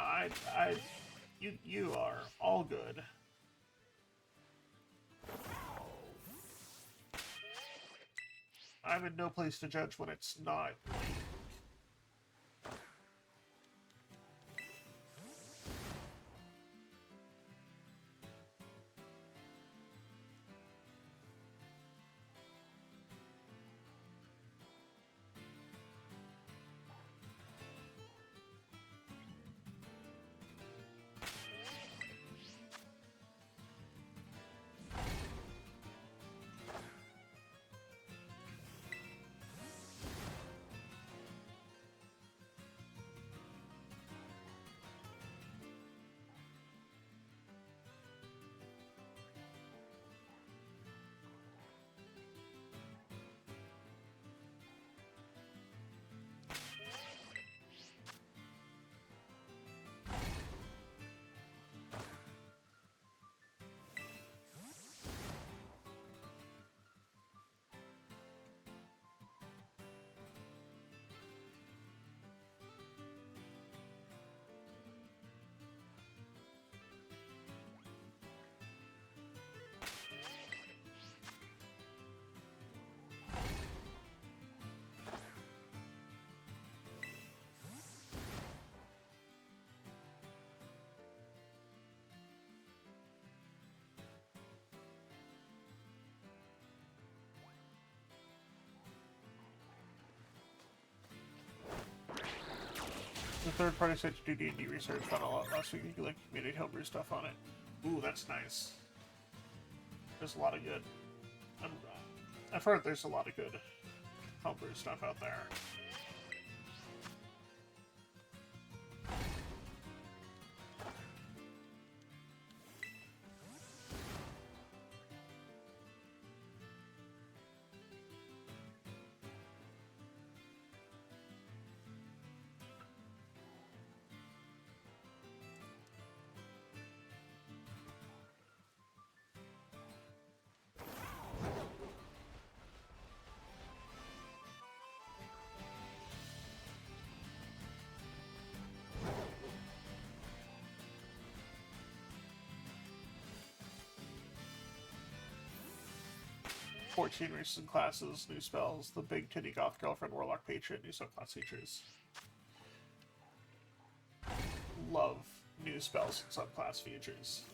you are all good. I'm in no place to judge when it's not. The third-party site to do D&D research found a lot last week. You can like community homebrew stuff on it. Ooh, that's nice. There's a lot of good. I've heard there's a lot of good homebrew stuff out there. 14 recent classes, new spells, the Big Titty Goth Girlfriend, Warlock Patriot, new subclass features. Love new spells and subclass features.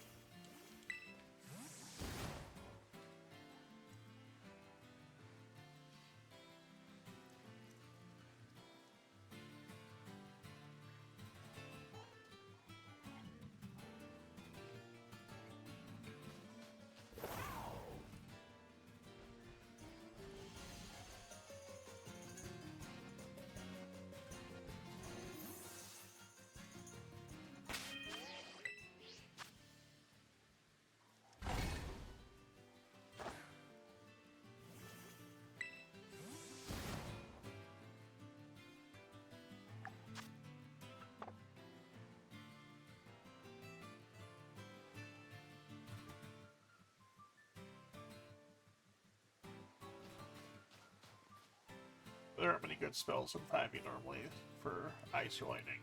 There aren't many good spells in 5e normally for Ice or Lightning.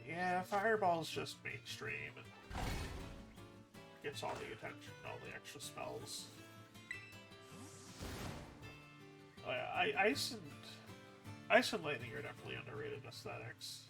Yeah, Fireball's just mainstream and gets all the attention and all the extra spells. Oh yeah, Ice and Lightning are definitely underrated aesthetics.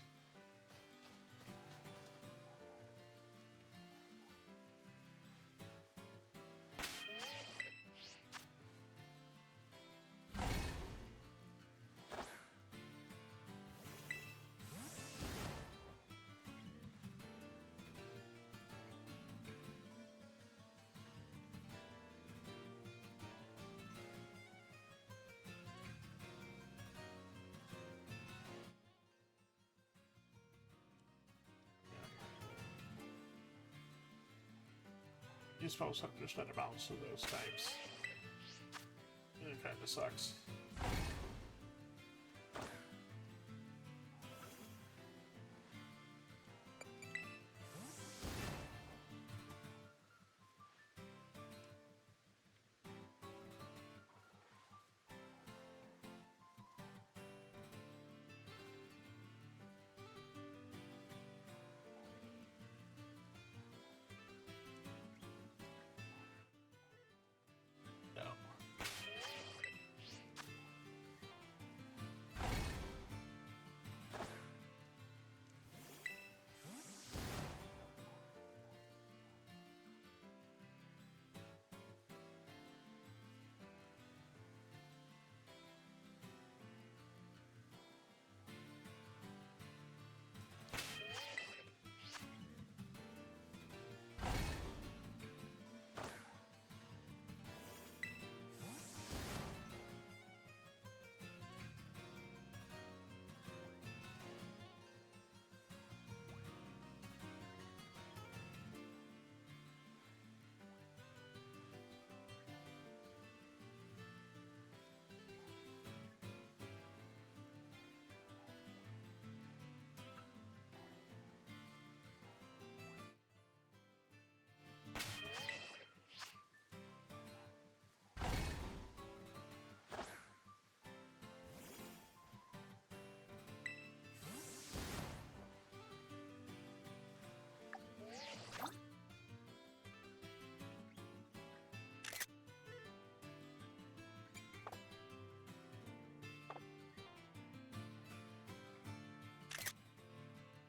You're supposed to understand the balance of those types. It kinda sucks.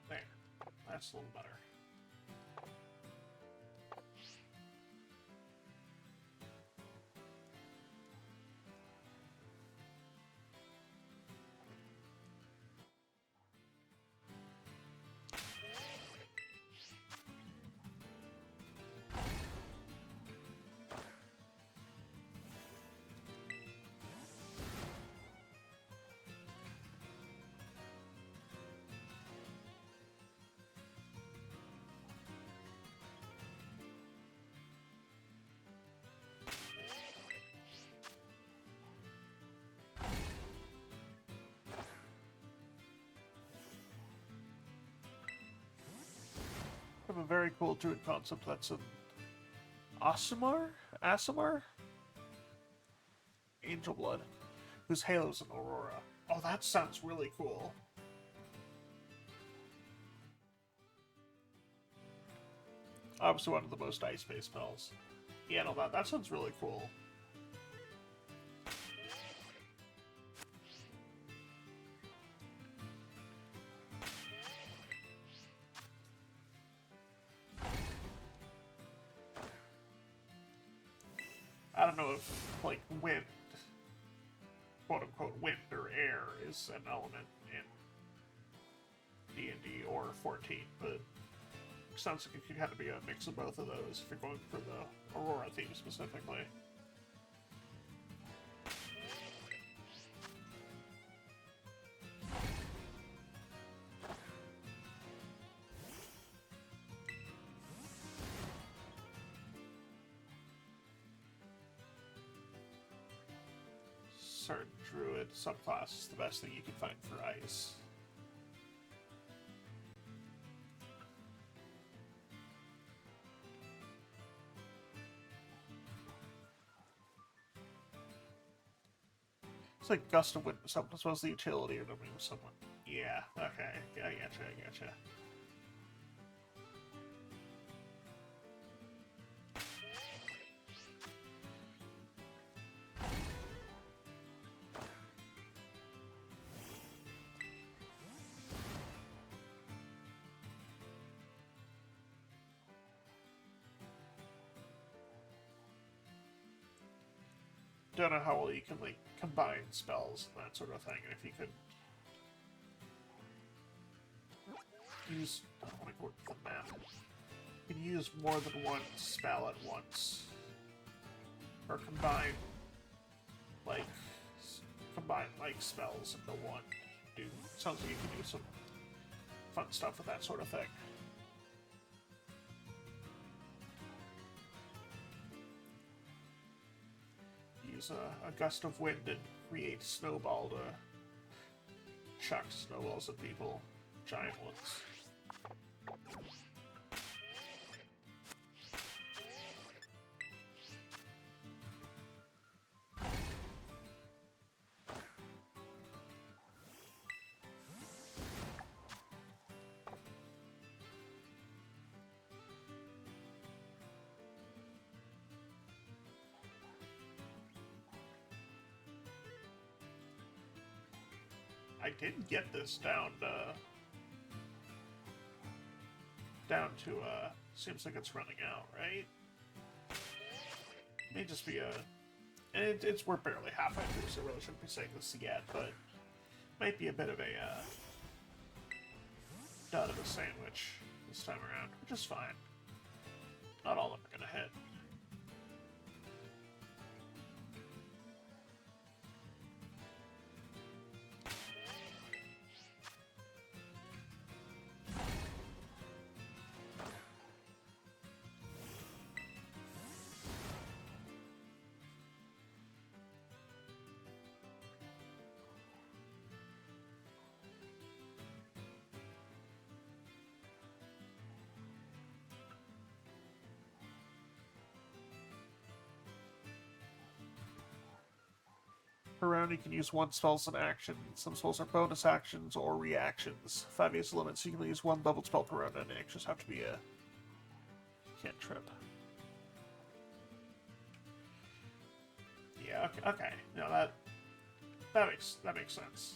There. That's a little better. I have a very cool druid concept that's an Aasimar? Angel Blood, whose halo's an Aurora. Oh, that sounds really cool. Obviously one of the most ice-based spells. Yeah, no, that sounds really cool. I don't know if, like, wind, quote-unquote, wind or air is an element in D&D or 14, but it sounds like it could kind of be a mix of both of those if you're going for the Aurora theme specifically. Certain druid subclass is the best thing you can find for ice. It's like Gust of Wind or something, as well as the utility or something with someone. Yeah, okay. Yeah, I gotcha. Don't know how well you can, like, combine spells and that sort of thing, and if you could use... I don't want to go with the map. You can use more than one spell at once. Or combine, like, spells into one. Sounds like you can do some fun stuff with that sort of thing. Use a gust of wind and create snowball to chuck snowballs at people. Giant ones. I did get this down to, seems like it's running out, right? May just be we're barely halfway through, so I really shouldn't be saying this yet, but might be a bit of a, dud of a sandwich this time around, which is fine. Not all of them are gonna hit. Per round, you can use one spell as an action. Some spells are bonus actions or reactions. 5 is the limit, so you can use one leveled spell per round, and the actions have to be a cantrip. Yeah, okay. No, that makes sense.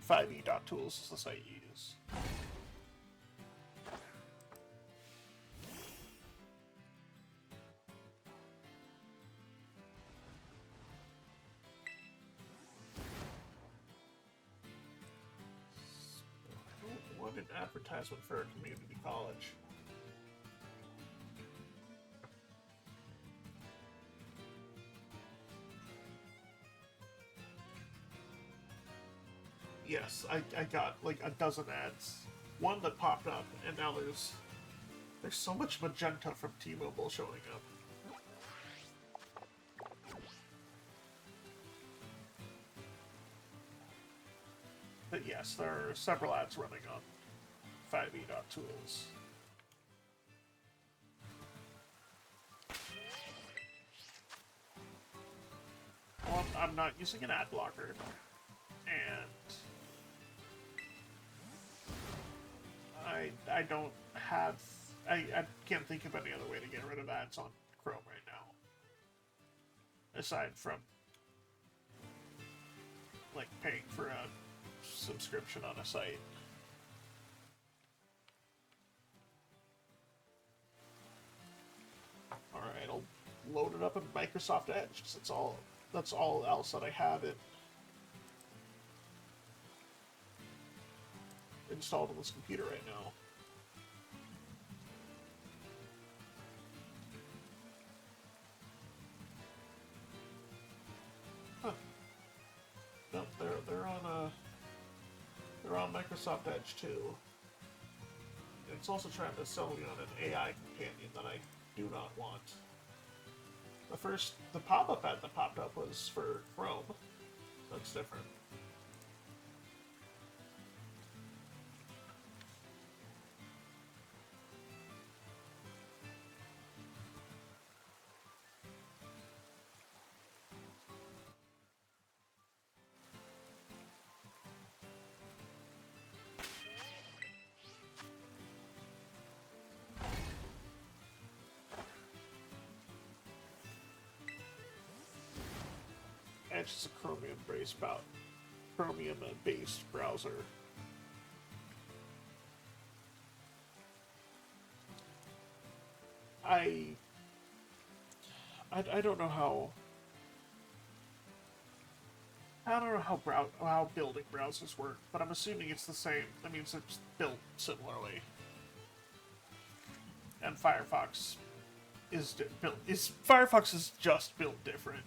5e.tools is the site you use. An advertisement for a community college. Yes, I got like a dozen ads. One that popped up, and now there's so much magenta from T-Mobile showing up. But yes, there are several ads running on 5e.tools. Well, I'm not using an ad blocker, and I I don't have... I can't think of any other way to get rid of ads on Chrome right now. Aside from, like, paying for a subscription on a site. Alright, I'll load it up in Microsoft Edge, because that's all else that I have it installed on this computer right now. Huh. Nope, they're on Microsoft Edge too. And it's also trying to sell me on an AI companion that I do not want. The pop-up ad that popped up was for Chrome. That's different. Edge is a Chromium-based browser. I don't know how. I don't know how building browsers work, but I'm assuming it's the same. That means it's built similarly. And Firefox is Firefox is just built different.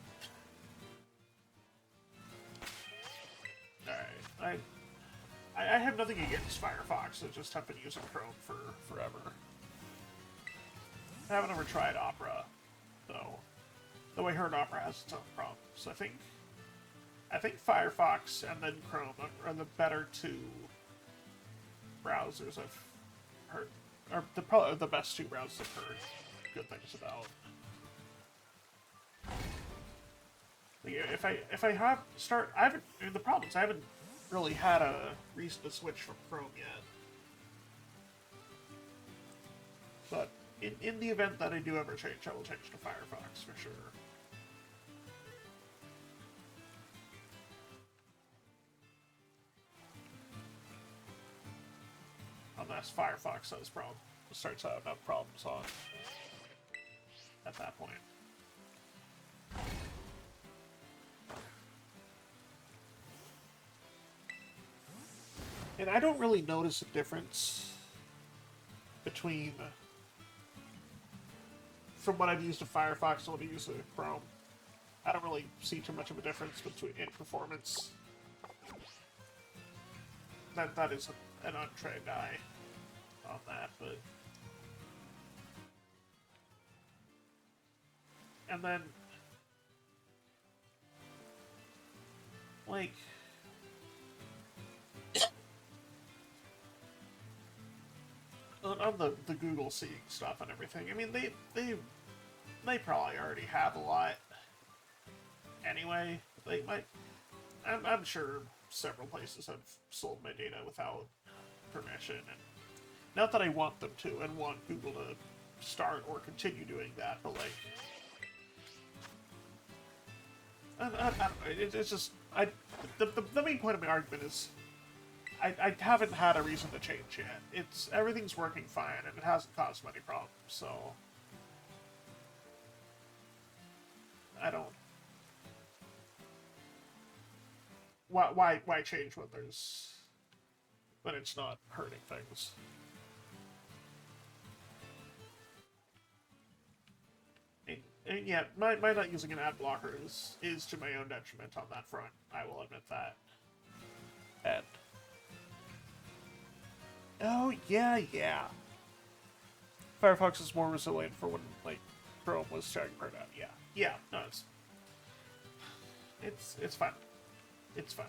Alright, I have nothing against Firefox. I just have been using Chrome for forever. I haven't ever tried Opera, though. Though I heard Opera has its own problems. I think Firefox and then Chrome are the better two browsers I've heard, or probably the best two browsers I've heard good things about. If I have the problem is I haven't really had a reason to switch from Chrome yet. But in the event that I do ever change, I will change to Firefox for sure. Unless Firefox starts having enough problems on at that point. And I don't really notice a difference between from what I've used to Firefox to what I've used to Chrome. I don't really see too much of a difference in performance. That is an untrained eye on that, but and then like on the Google seeing stuff and everything. I mean, they probably already have a lot anyway. They might. I'm sure several places have sold my data without permission, and not that I want them to, and want Google to start or continue doing that, but like, I don't know. It's just the main point of my argument is I haven't had a reason to change yet. Everything's working fine, and it hasn't caused many problems. So I don't. Why change when it's not hurting things? And yeah, my not using an ad blocker is to my own detriment on that front. I will admit that. And oh yeah. Firefox is more resilient for when like Chrome was trying to burn out. Yeah. No, it's fine. It's fine.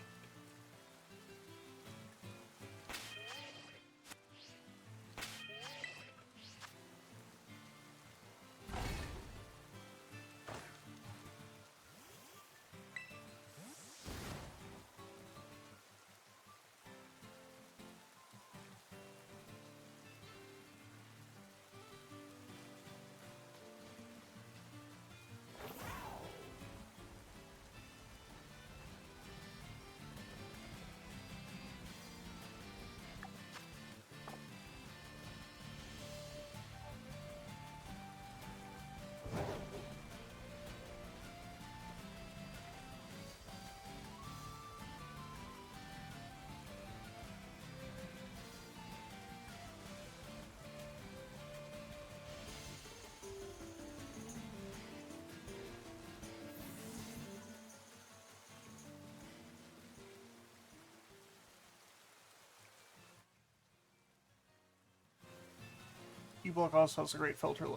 uBlock also has a great filter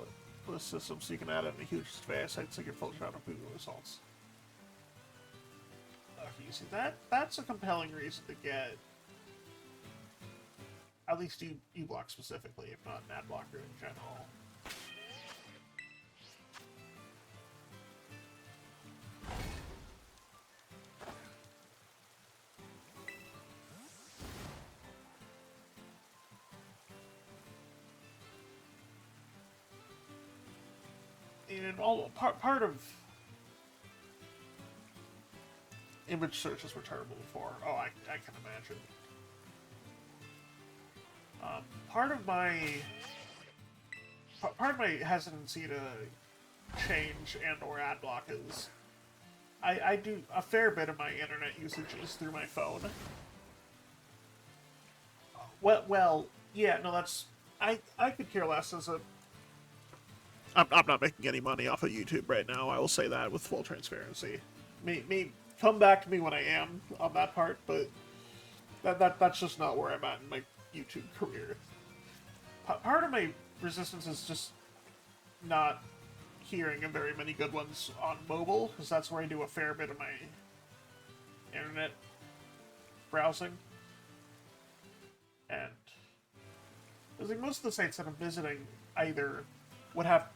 list system, so you can add in a huge array of sites that get filtered out of Google results. Okay, you see that's a compelling reason to get at least uBlock specifically, if not an ad blocker in general. And part of image searches were terrible before. Oh, I can imagine. Part of my hesitancy to change and/or ad block is I do a fair bit of my internet usage is through my phone. Well, yeah, no, that's I could care less as a. I'm not making any money off of YouTube right now. I will say that with full transparency. Me come back to me when I am on that part, but that's just not where I'm at in my YouTube career. Part of my resistance is just not hearing of very many good ones on mobile, because that's where I do a fair bit of my internet browsing. And I think most of the sites that I'm visiting either would have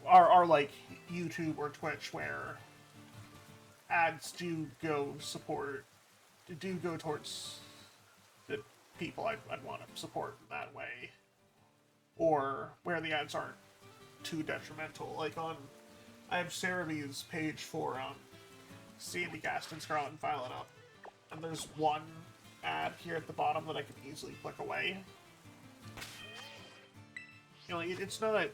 are like YouTube or Twitch, where ads do go towards the people I'd want to support in that way, or where the ads aren't too detrimental. Like I have Cerebee's page for Sandy Gaston, Scarlet, and Violet up, and there's one ad here at the bottom that I can easily click away. You know, it's not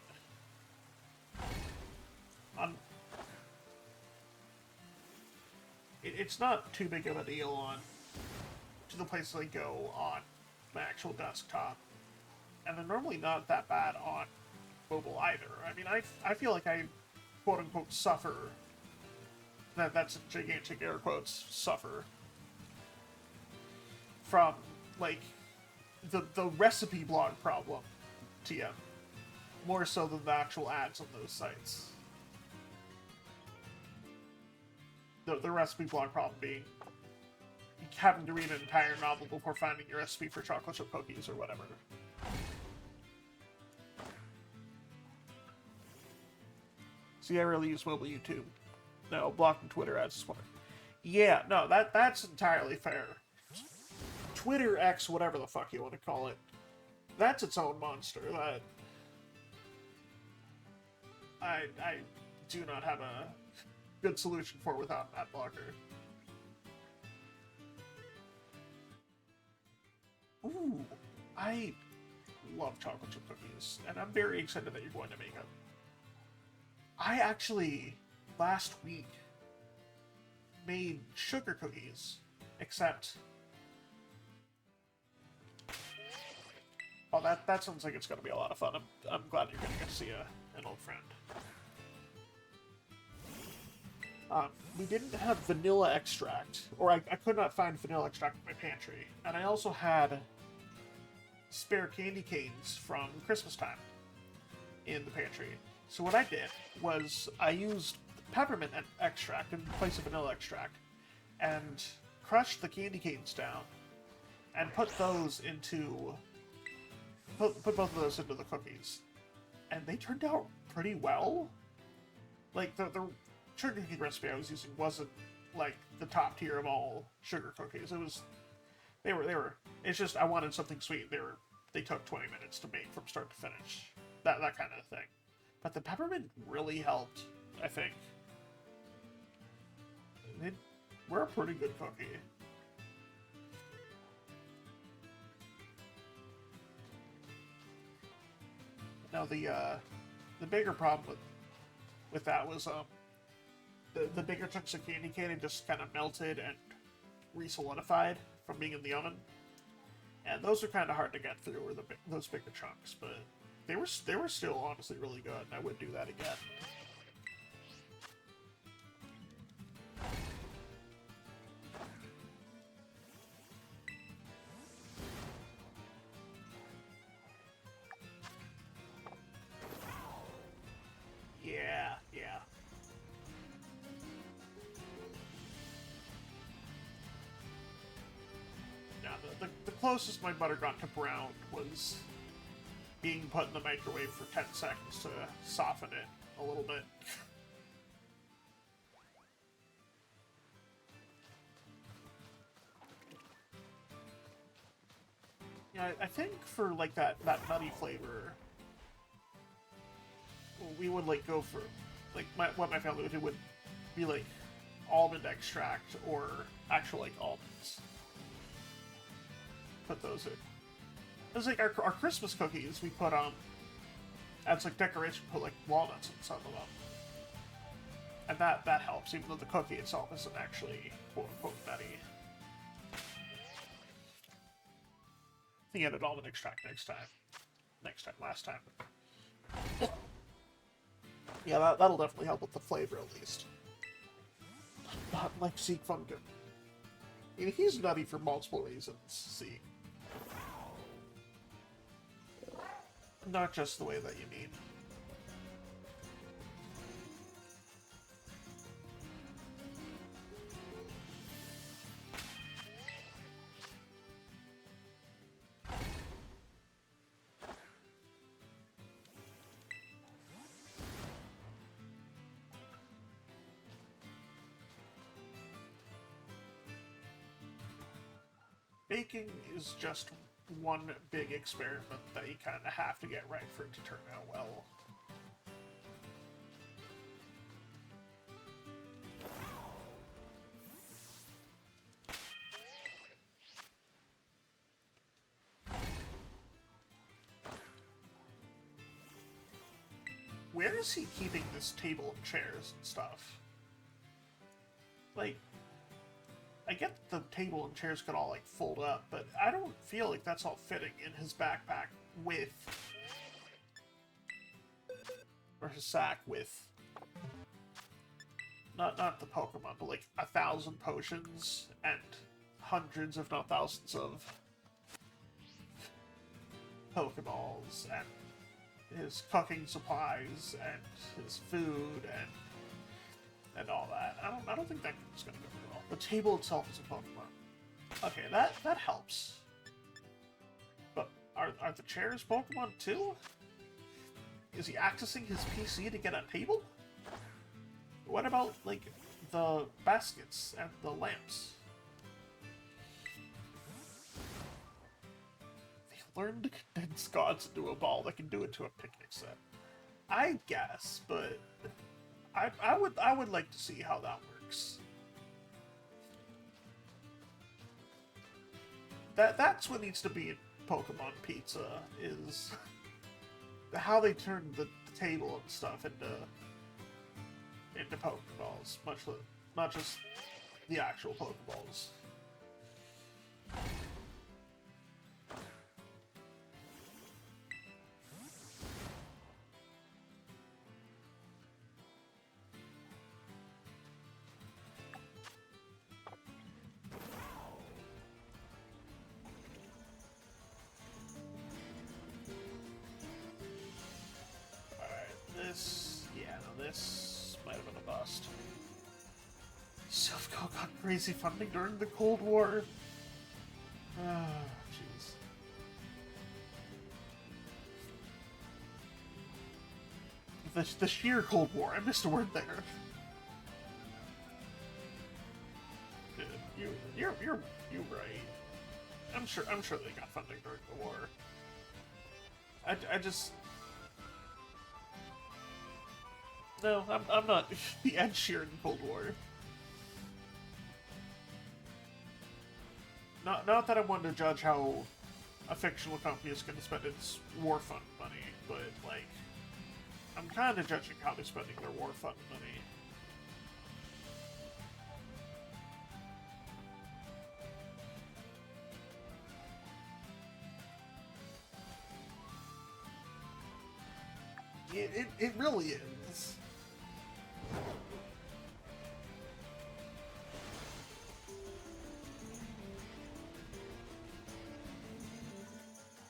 it's not too big of a deal to the places I go on my actual desktop, and they're normally not that bad on mobile either. I mean, I feel like I quote unquote suffer. That's gigantic air quotes, suffer from like the recipe blog problem, TM, more so than the actual ads on those sites. The recipe blog problem being having to read an entire novel before finding your recipe for chocolate chip cookies or whatever. See, I rarely use mobile YouTube. No, blocking Twitter ads is one. Yeah, no, that's entirely fair. Twitter X, whatever the fuck you want to call it, that's its own monster. That I do not have a good solution for without an ad blocker. Ooh, I love chocolate chip cookies, and I'm very excited that you're going to make them. I actually, last week, made sugar cookies, except... Oh, that sounds like it's going to be a lot of fun. I'm glad you're going to get to see an old friend. We didn't have vanilla extract, or I could not find vanilla extract in my pantry, and I also had spare candy canes from Christmas time in the pantry. So what I did was I used peppermint extract in place of vanilla extract, and crushed the candy canes down, and put those into put both of those into the cookies, and they turned out pretty well. Like the sugar cookie recipe I was using wasn't like the top tier of all sugar cookies. They were. It's just I wanted something sweet. They took 20 minutes to make from start to finish. That kind of thing. But the peppermint really helped, I think. They were a pretty good cookie. Now the bigger problem with that was the bigger chunks of candy cane just kind of melted and re-solidified from being in the oven, and those are kind of hard to get through, or those bigger chunks. But they were still honestly really good, and I would do that again. closest my butter got to brown was being put in the microwave for 10 seconds to soften it a little bit. Yeah, I think for, like, that nutty flavor, we would, like, go for, like, what my family would do would be, like, almond extract or actual, like, almonds. Put those in. It was like our Christmas cookies, we put, as, like, decoration, put, like, walnuts in some of them. And that helps, even though the cookie itself isn't actually, quote-unquote, nutty. I think I added almond extract last time. Yeah, that'll definitely help with the flavor, at least. Not like Seek Funkin. I mean, he's nutty for multiple reasons, see. Not just the way that you mean. Baking is just one big experiment that you kind of have to get right for it to turn out well. Where is he keeping this table and chairs and stuff? Like, I get the table and chairs could all, like, fold up, but I don't feel like that's all fitting in his backpack with... or his sack with... Not the Pokemon, but, like, 1,000 potions and hundreds, if not thousands, of Pokeballs, and his cooking supplies, and his food, and all that. I don't think that is going to go very well. The table itself is a Pokemon. Okay, that helps. But are the chairs Pokemon too? Is he accessing his PC to get a table? What about, like, the baskets and the lamps? They learned to condense gods into a ball that can do it to a picnic set. I guess, but I would like to see how that works. That's what needs to be in Pokemon Pizza, is how they turn the table and stuff into Pokeballs, not just the actual Pokeballs. This might have been a bust. Silphco got crazy funding during the Cold War. Ah, jeez. The sheer Cold War. I missed a word there. Dude, you're right. I'm sure they got funding during the war. I just. No, I'm not the Ed Sheeran Cold War. Not that I wanted to judge how a fictional company is going to spend its war fund money, but, like, I'm kind of judging how they're spending their war fund money. It really is.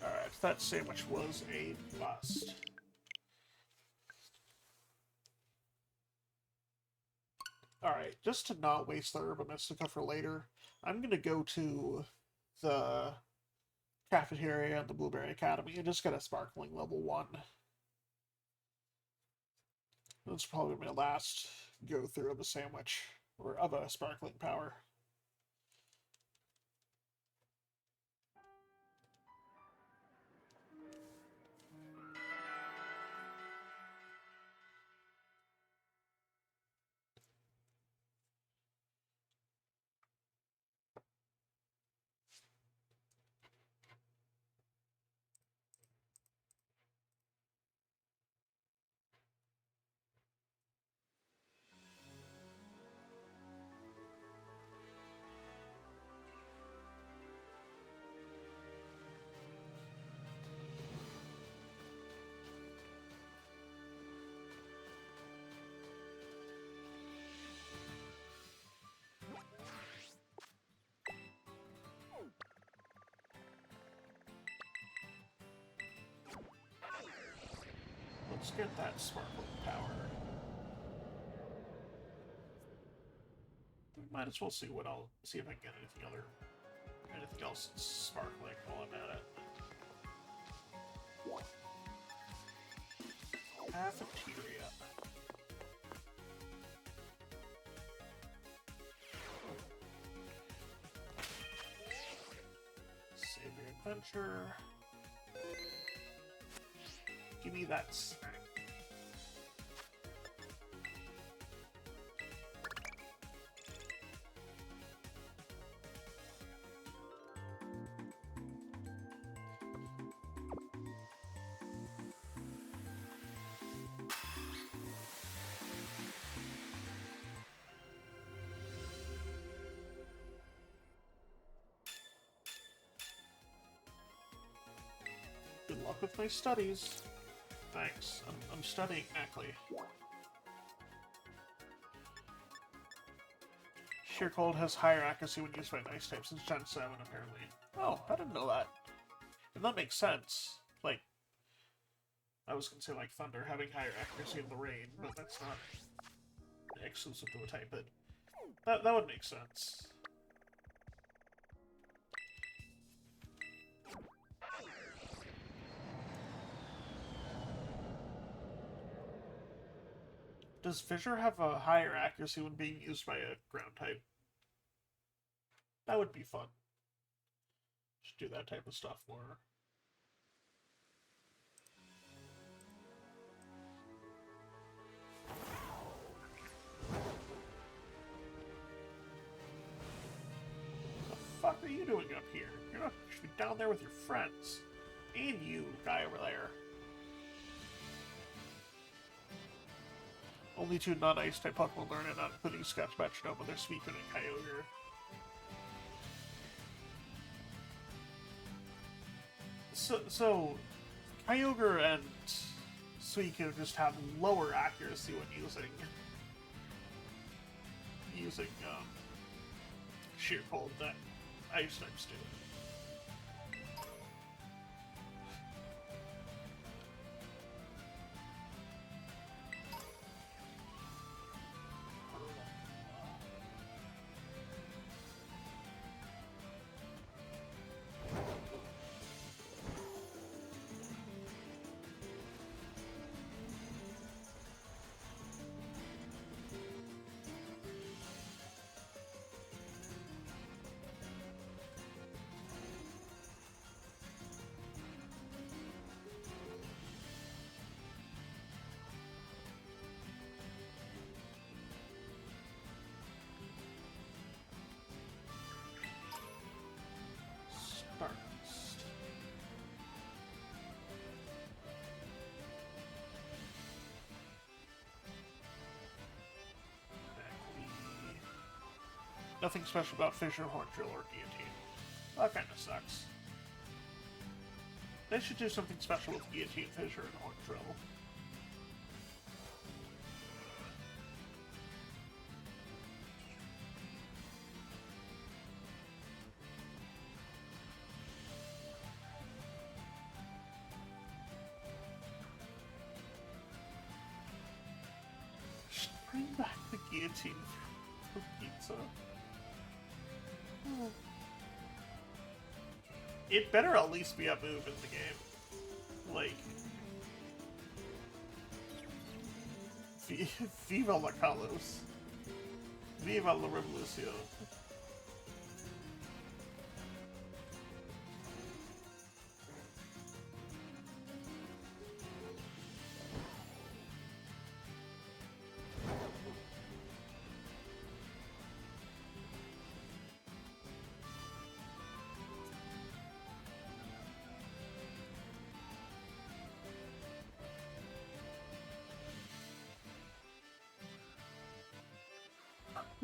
Alright, that sandwich was a bust. Alright, just to not waste the Herba Mystica for later, I'm gonna go to the cafeteria and the Blueberry Academy and just get a sparkling level 1. That's probably my last go through of a sandwich, or of a sparkling power. Let's get that sparkling power. We might as well see what see if I can get anything else sparkling while I'm at it. Cafeteria. Save your adventure. Give me that snack. Good luck with my studies. Thanks. I'm studying Ackley. Sheer Cold has higher accuracy when used by Ice type since Gen 7, apparently. Oh, I didn't know that. And that makes sense. Like, I was gonna say, like, Thunder having higher accuracy in the rain, but that's not exclusive to a type, but that would make sense. Does Fissure have a higher accuracy when being used by a ground type? That would be fun. Should do that type of stuff more. What the fuck are you doing up here? You should be down there with your friends. And you, guy over there. Only 2 non-ice type Pokemon learn it, not including Scotch Metronome, but they're Suicune and Kyogre. So Kyogre and Suicune just have lower accuracy when using Sheer Cold than Ice types do. Nothing special about Fissure, Horn Drill, or Guillotine. That kind of sucks. They should do something special with Guillotine, Fissure, and Horn Drill. Just bring back the Guillotine for pizza. It better at least be a move in the game. Like... Viva la Carlos. Viva la Revolucion.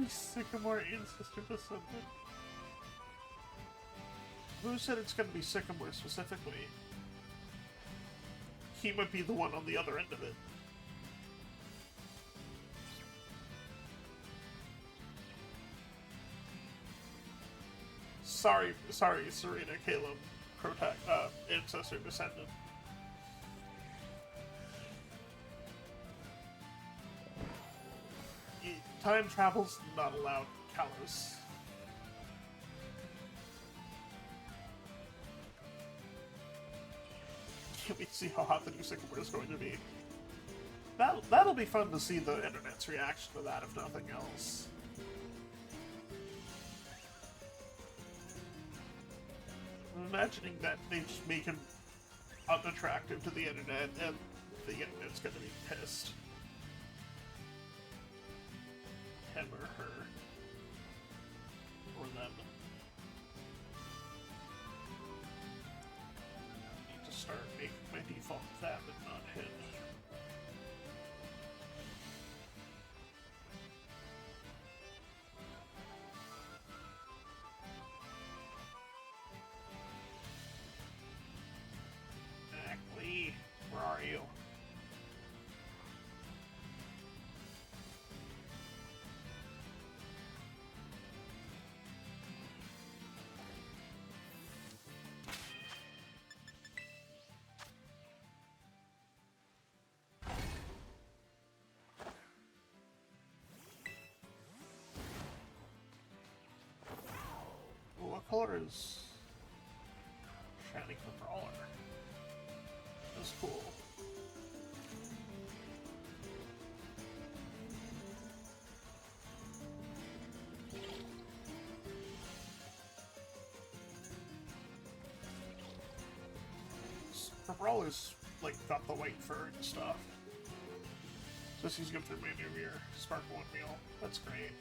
Sycamore ancestor descendant. Who said it's gonna be Sycamore specifically? He might be the one on the other end of it. Sorry, Serena, Caleb, ancestor descendant. Time travel's not allowed, Kalos. Can't wait to see how hot the new Sycamore is going to be. That'll be fun to see the internet's reaction to that, if nothing else. I'm imagining that they just make him unattractive to the internet, and the internet's gonna be pissed. Him or her. Or them. I need to start making my default that and not him. Exactly. Where are you? What color is Shiny Brawler? That's cool. The Brawler's like got the white fur and stuff. So he's going through many of your Sparkle and Meal. That's great.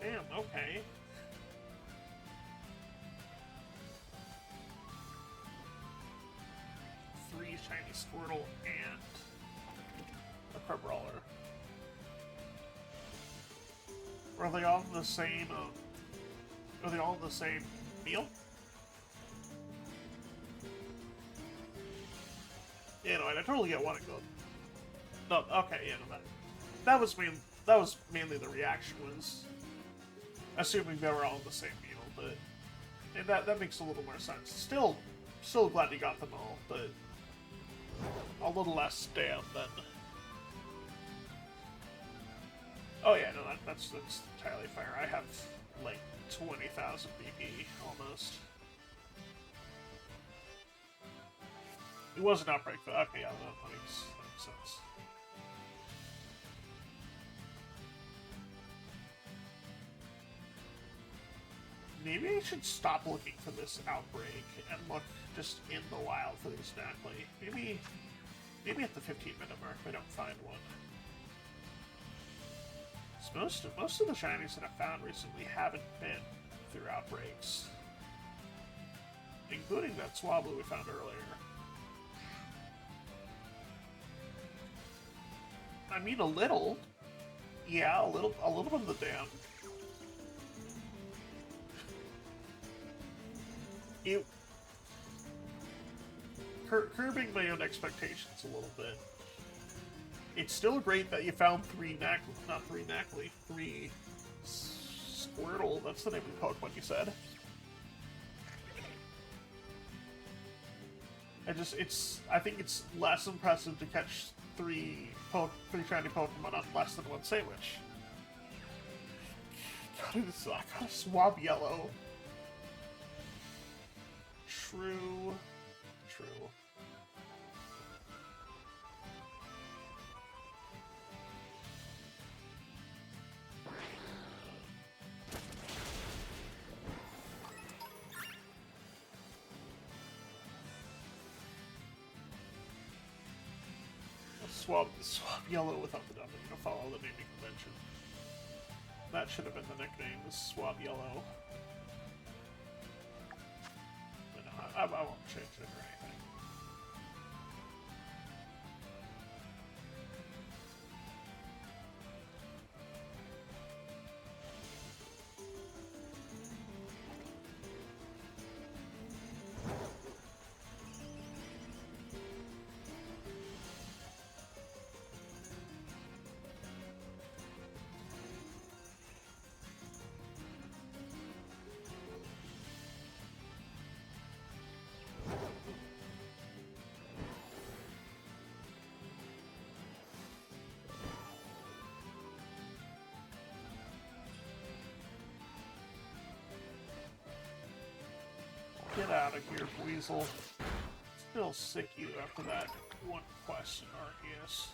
Damn, okay. Three shiny Squirtle and a Crabrawler. Are they all the same, are they all the same meal? Yeah, no, I totally get one of them. No, okay, yeah, no, that was mainly the reaction was assuming they were all the same meal, but and that makes a little more sense. Still glad you got them all, but a little less damn than. Oh yeah, no, that's entirely fair. I have like 20,000 BP almost. It was an outbreak, but okay, yeah, that makes sense. Maybe I should stop looking for this outbreak and look just in the wild for these exactly. Maybe at the 15-minute mark if I don't find one. So most of the shinies that I've found recently haven't been through outbreaks. Including that Swablu we found earlier. I mean, a little. Yeah, a little bit of the dam. It... Curbing my own expectations a little bit. It's still great that you found three Squirtle. That's the name of the Pokemon you said. I think it's less impressive to catch three shiny Pokemon on less than one sandwich. God, I got a Swab Yellow. True. Swab Yellow without the W to follow the naming convention. That should have been the nickname, was Swab Yellow. But no, I won't change it or anything. Get out of here, Weasel. Still sick you after that one question, Arceus.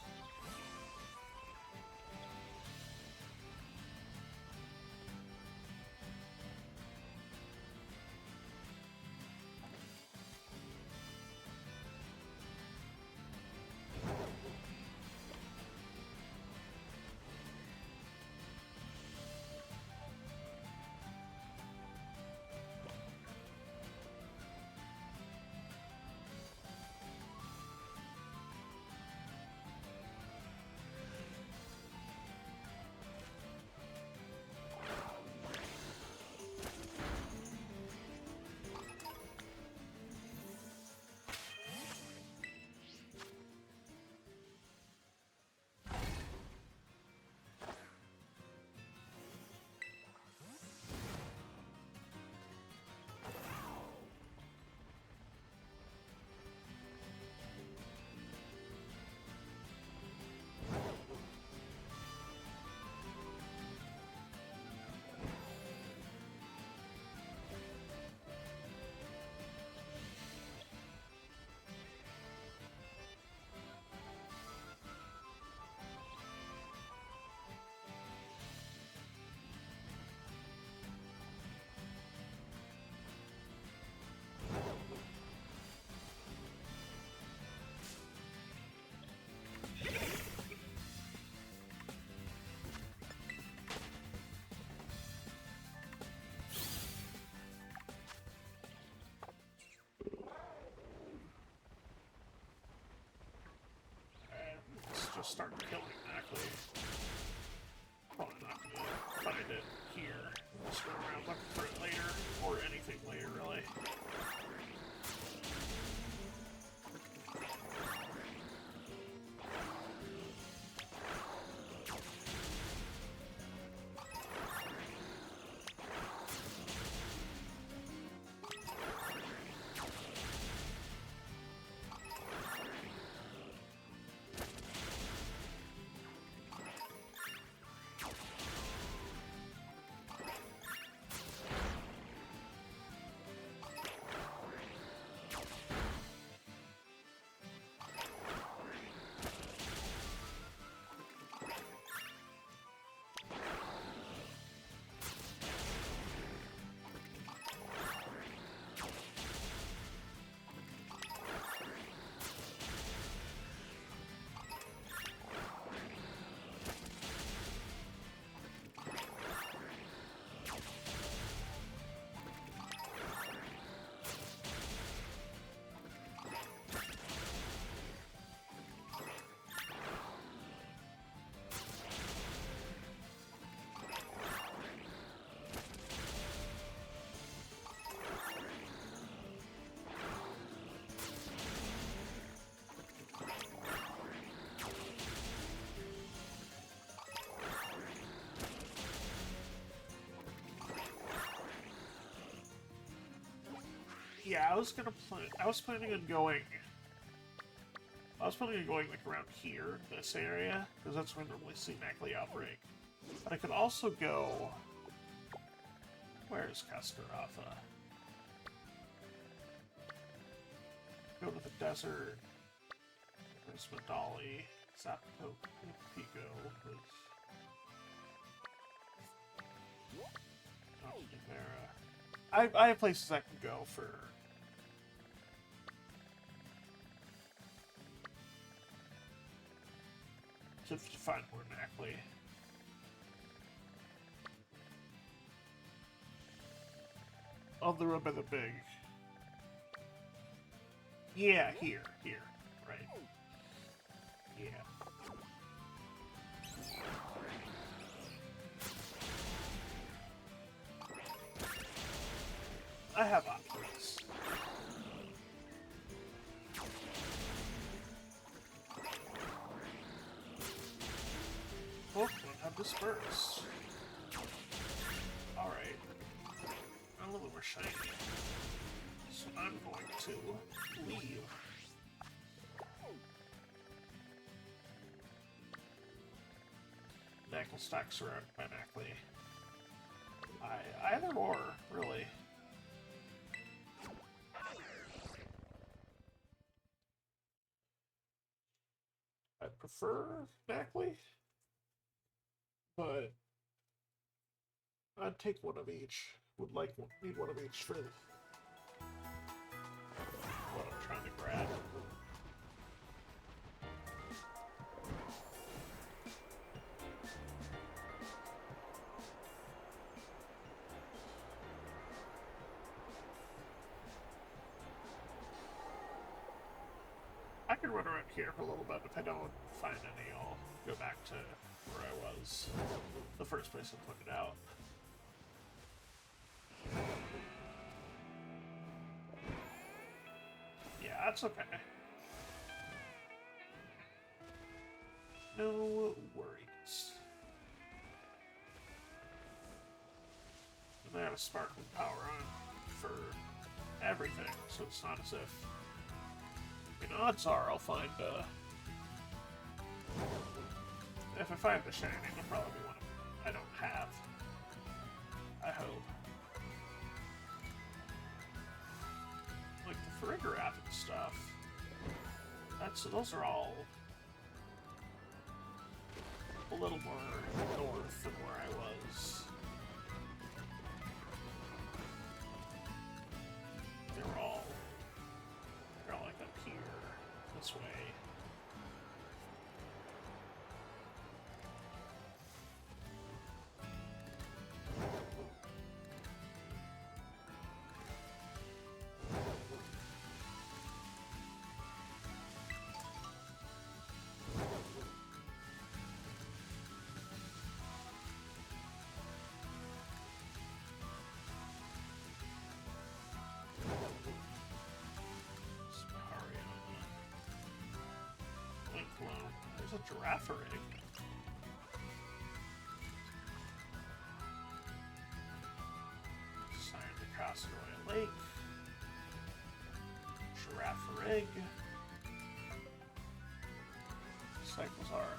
Just start killing Ackley. Probably not gonna find it here. We'll just go around looking for it later, or anything later, really. Yeah, I was planning on going. I was planning on going like around here, this area, because that's where I normally see Mackley outbreak. But I could also go. Where's Cascarava? Go to the desert. There's Medali, Zapco, Pico. I have places I can go for. To find more Mackley. On the road by the big. Yeah, here, right. Yeah. I have options. Pokemon have dispersed. Alright. A little more shiny. So I'm going to leave. Knackle stack surrounded by Mackley. Either or, really. I prefer Mackley, but I'd take one of each. Need one of each for what I'm trying to grab. I can run around here for a little bit. If I don't find any, I'll go back to where I was. The first place I put it out. Yeah, that's okay. No worries. And I have a sparkling power on for everything, so it's not as if... I mean, odds are I'll find, if I find the shiny, it'll probably be one I don't have. I hope. Like the Farigiraf and stuff. Those are all a little more north than where I was. They're all like up here, this way. There's a giraffe egg. Sign the Castaway Lake. Giraffe egg. Cyclozar.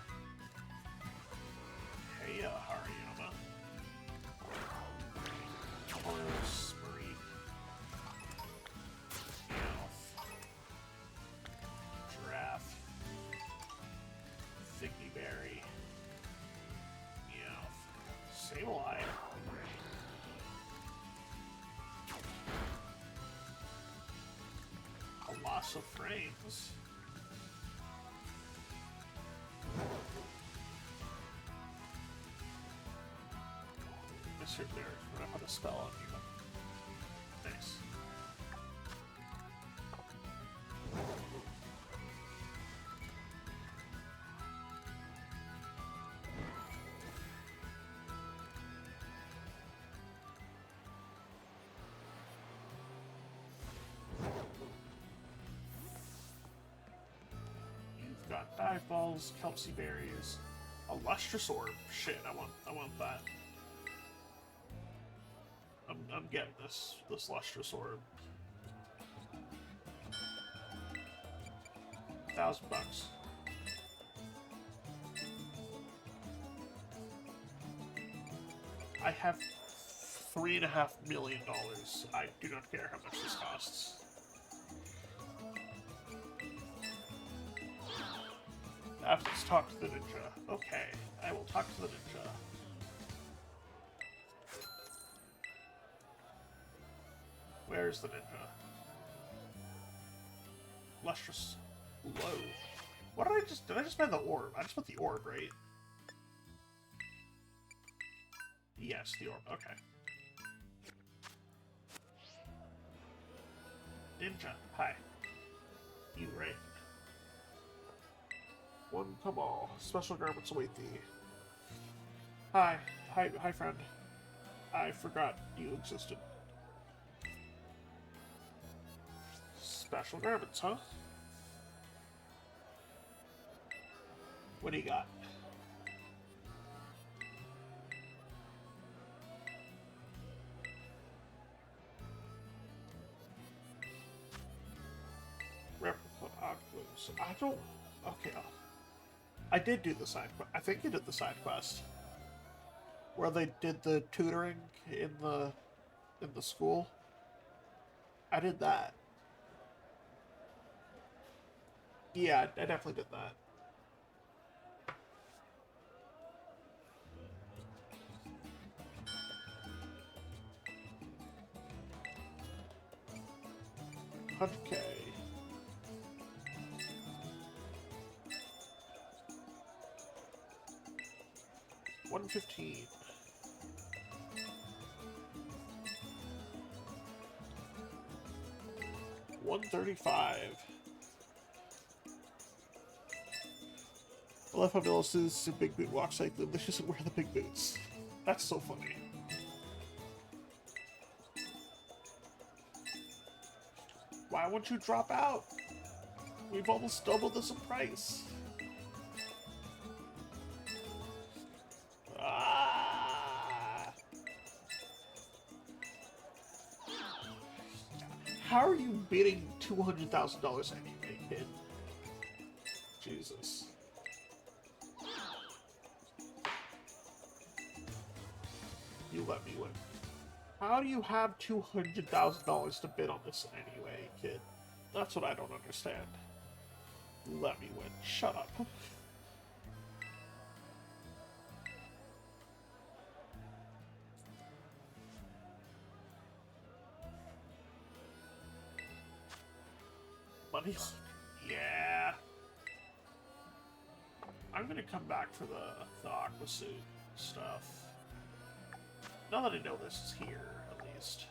Hey, Hariyama. Horse, Marie. Meowth. Giraffe. Thicky Berry. Meowth. Sableye. A loss of frames. Mr. Derek, I'm gonna put a spell on you. Nice. You've got dive balls, Kelpsy berries, a lustrous orb. Shit, I want that. I'm getting this lustrous orb. $1,000. I have $3.5 million. I do not care how much this costs. I have to talk to the ninja. Okay, I will talk to the ninja. Where's the ninja? Lustrous glow. What did I just... Did I just buy the orb? I just bought the orb, right? Yes, the orb. Okay. Ninja. Hi. You, right? One cabal. Special garments await thee. Hi. Hi, friend. I forgot you existed. Special garments, huh? What do you got? Replica octopus. I don't... Okay. I did do the side quest. I think you did the side quest. Where they did the tutoring in the school. I did that. Yeah, I definitely did that. $100K. $115. $135. I love how Bill says a big boot walks like them. They just wear the big boots. That's so funny. Why won't you drop out? We've almost doubled this in price. Ah! How are you bidding $200,000 anyway, kid? Jesus. You let me win. How do you have $200,000 to bid on this anyway, kid? That's what I don't understand. Let me win. Shut up. Money? Yeah. I'm gonna come back for the aqua suit stuff. Now that I know this is here, at least.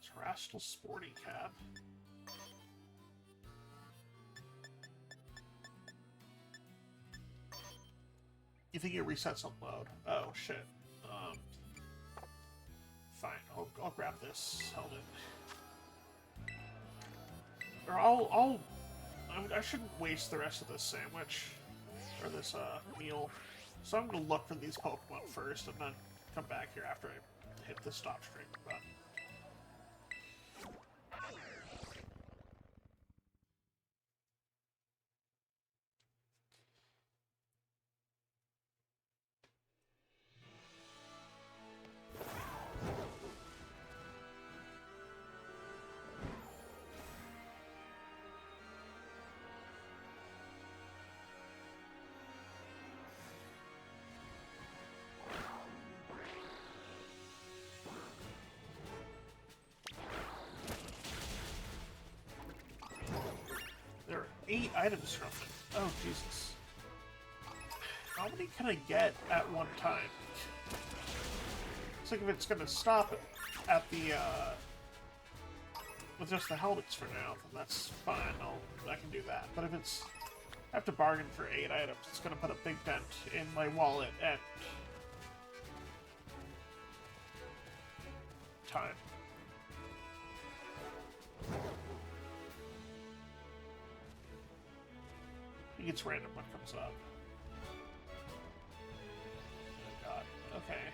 Terrestrial sporting cap. You think it resets on load? Oh shit. Fine. I'll grab this helmet. Or I shouldn't waste the rest of this sandwich. Or this, meal. So I'm gonna look for these Pokemon first, and then come back here after I hit the stop string button. There are 8 items from it. Oh, Jesus. How many can I get at one time? It's like if it's gonna stop at the, with just the helmets for now, then that's fine. I can do that. But if it's... I have to bargain for 8 items, it's gonna put a big dent in my wallet and... time. I think it's random what comes up. Oh god. Okay.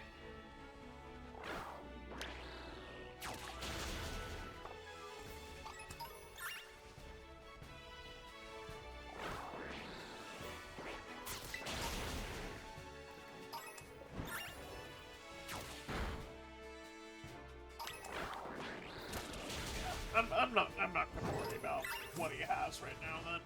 I'm not gonna worry about what he has right now then.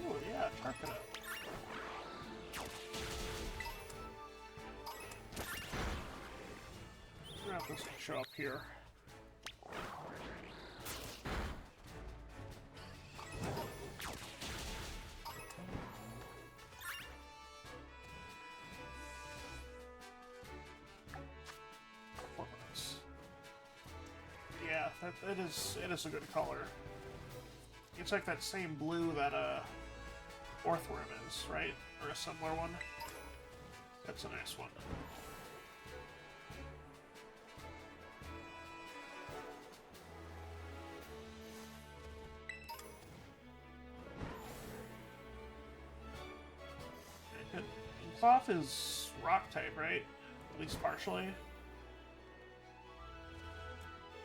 Oh yeah, Tarkana. Grab this and show up here. Yeah, it is a good color. It's like that same blue that Orthworm is, right? Or a similar one. That's a nice one. And Cloth is rock type, right? At least partially.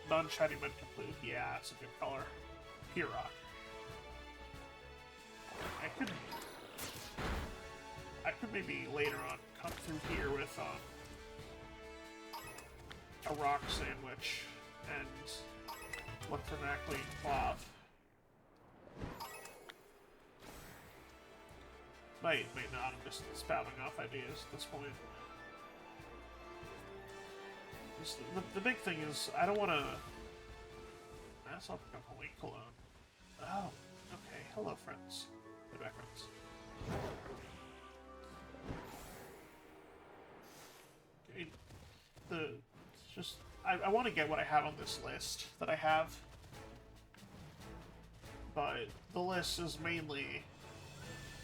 Non-shiny but complete. Yeah, it's a good color. Pure rock. I could maybe later on come through here with a rock sandwich and look for Mackley Cloth. Might not. I'm just spouting off ideas at this point. The big thing is, I don't want to... That's up a Holy Cologne. Oh, okay. Hello, friends. Hey, back, friends. I want to get what I have on this list that I have. But the list is mainly...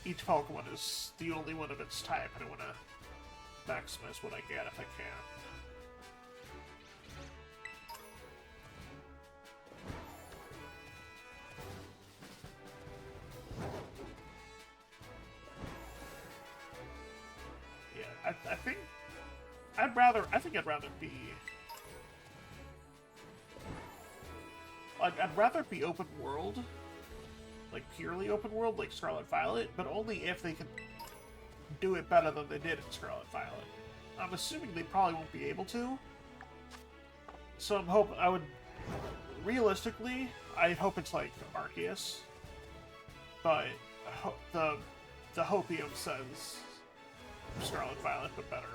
Each Pokemon is the only one of its type, and I want to maximize what I get if I can. I think I'd rather be I'd rather be open world, like purely open world, like Scarlet Violet, but only if they can do it better than they did in Scarlet Violet. I'm assuming they probably won't be able to. So realistically, I'd hope it's like Arceus, but the Hopium says Scarlet Violet, but better.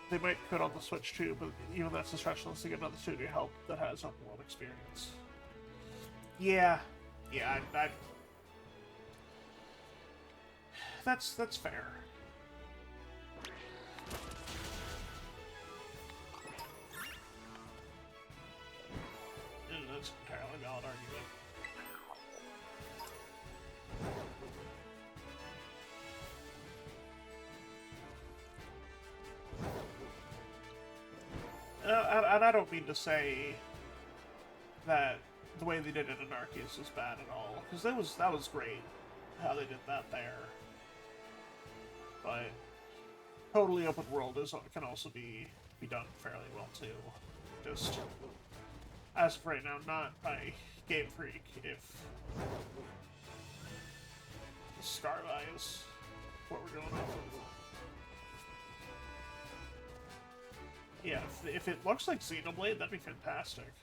They might put on the Switch too, but even that's a stretch unless they get another studio help that has open world experience. Yeah, that's fair. That's an entirely valid argument. And I don't mean to say that the way they did it in Arceus was bad at all, because that was great how they did that there. But totally open world can also be done fairly well too. Just as of right now, not by Game Freak. If Scarlet is what we're going off of. Yeah, if it looks like Xenoblade, that'd be fantastic.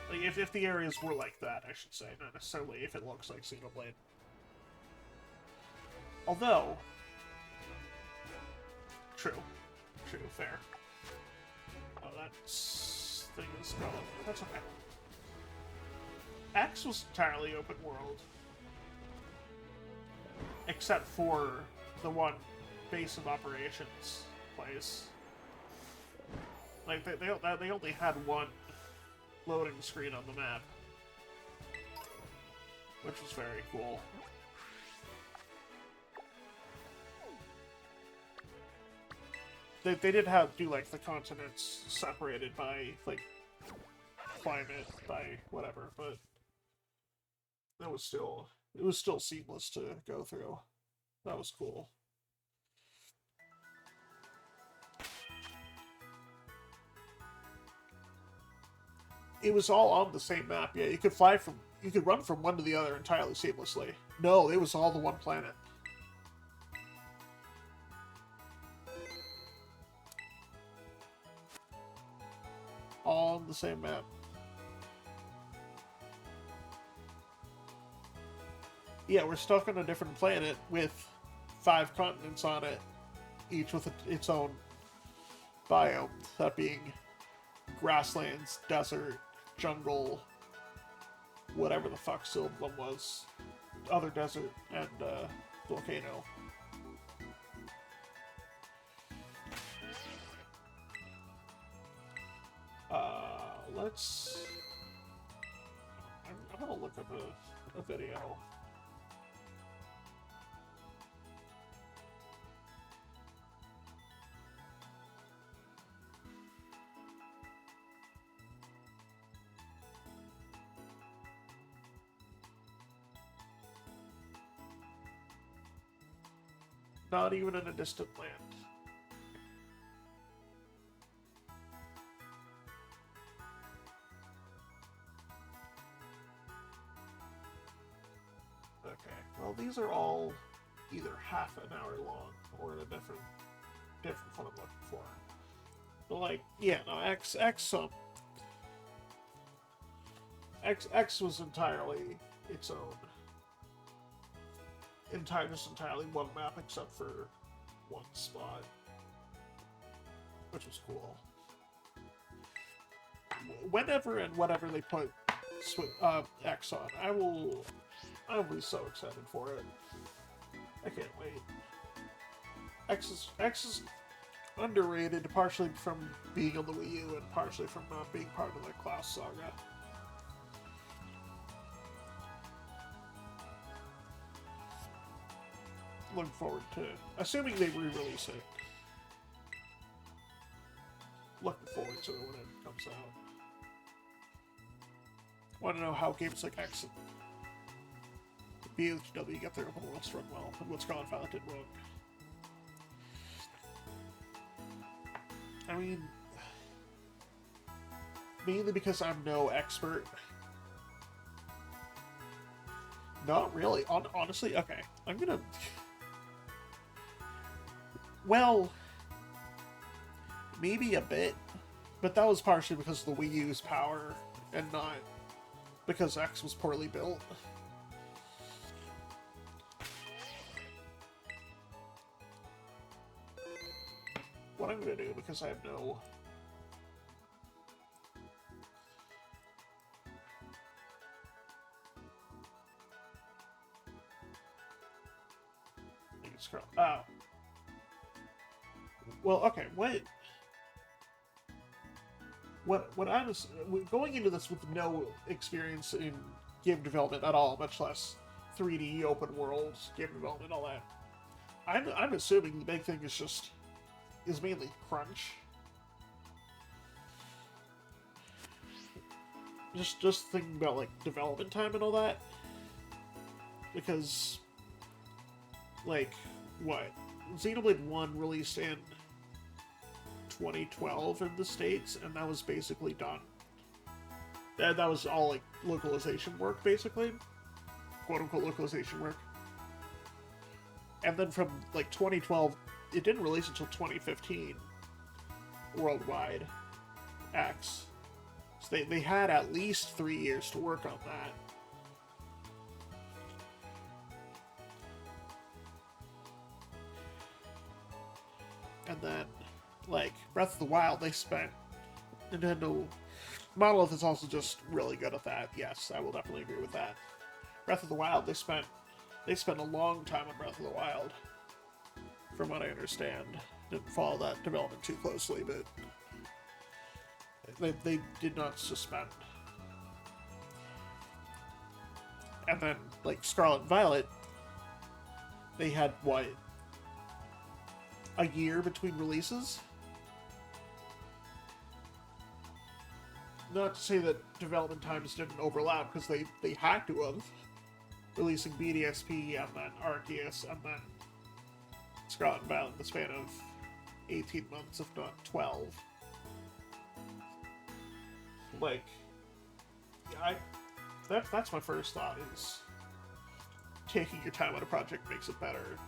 Like, if the areas were like that, I should say, not necessarily if it looks like Xenoblade. Although... True, fair. Oh, that thing is gone. That's okay. X was entirely open world. Except for the one base of operations place. Like, they only had one loading screen on the map. Which was very cool. They did do, like, the continents separated by, like, climate, by whatever, but... it was still seamless to go through. That was cool. It was all on the same map. Yeah, you could run from one to the other entirely seamlessly. No, it was all the one planet. All on the same map. Yeah, we're stuck on a different planet with 5 continents on it, each with its own biome. That being grasslands, desert, jungle, whatever the fuck Sylvan was, other desert, and volcano. Let's... I'm gonna look up a video. Not even in a distant land. Okay, well these are all either half an hour long or in a different what I'm looking for. But like, yeah, no, X X was entirely its own, entirely one map except for one spot, which was cool. Whenever and whatever they put X on, I'll be so excited for it. I can't wait. X is underrated, partially from being on the Wii U and partially from not being part of the Class saga. Looking forward to, assuming they re-release it. Looking forward to it when it comes out. Want to know how games like X and BHW get their open worlds run well, and what Scarlet Violet did wrong. I mean, mainly because I'm no expert. Not really. Honestly, okay. I'm gonna... Well, maybe a bit, but that was partially because of the Wii U's power, and not because X was poorly built. What I'm gonna do, because I have no... I can scroll. Oh. Well, okay, what I was going into this with no experience in game development at all, much less 3D open world game development, all that. I'm assuming the big thing is mainly crunch. Just thinking about like development time and all that, because like what Xenoblade 1 released in 2012 in the States, and that was basically done. That was all like localization work, basically, quote unquote localization work. And then from like 2012, it didn't release until 2015 worldwide. X. So they had at least 3 years to work on that. And then, like, Breath of the Wild, they spent... Nintendo... Monolith is also just really good at that. Yes, I will definitely agree with that. Breath of the Wild, they spent a long time on Breath of the Wild, from what I understand. Didn't follow that development too closely, but they did not suspend. And then, like, Scarlet and Violet, they had, what, a year between releases? Not to say that development times didn't overlap, because they had to have. Releasing BDSP, and then Arceus, and then Scarlet and Violet in the span of 18 months, if not 12. Like, that's my first thought, is taking your time on a project makes it better.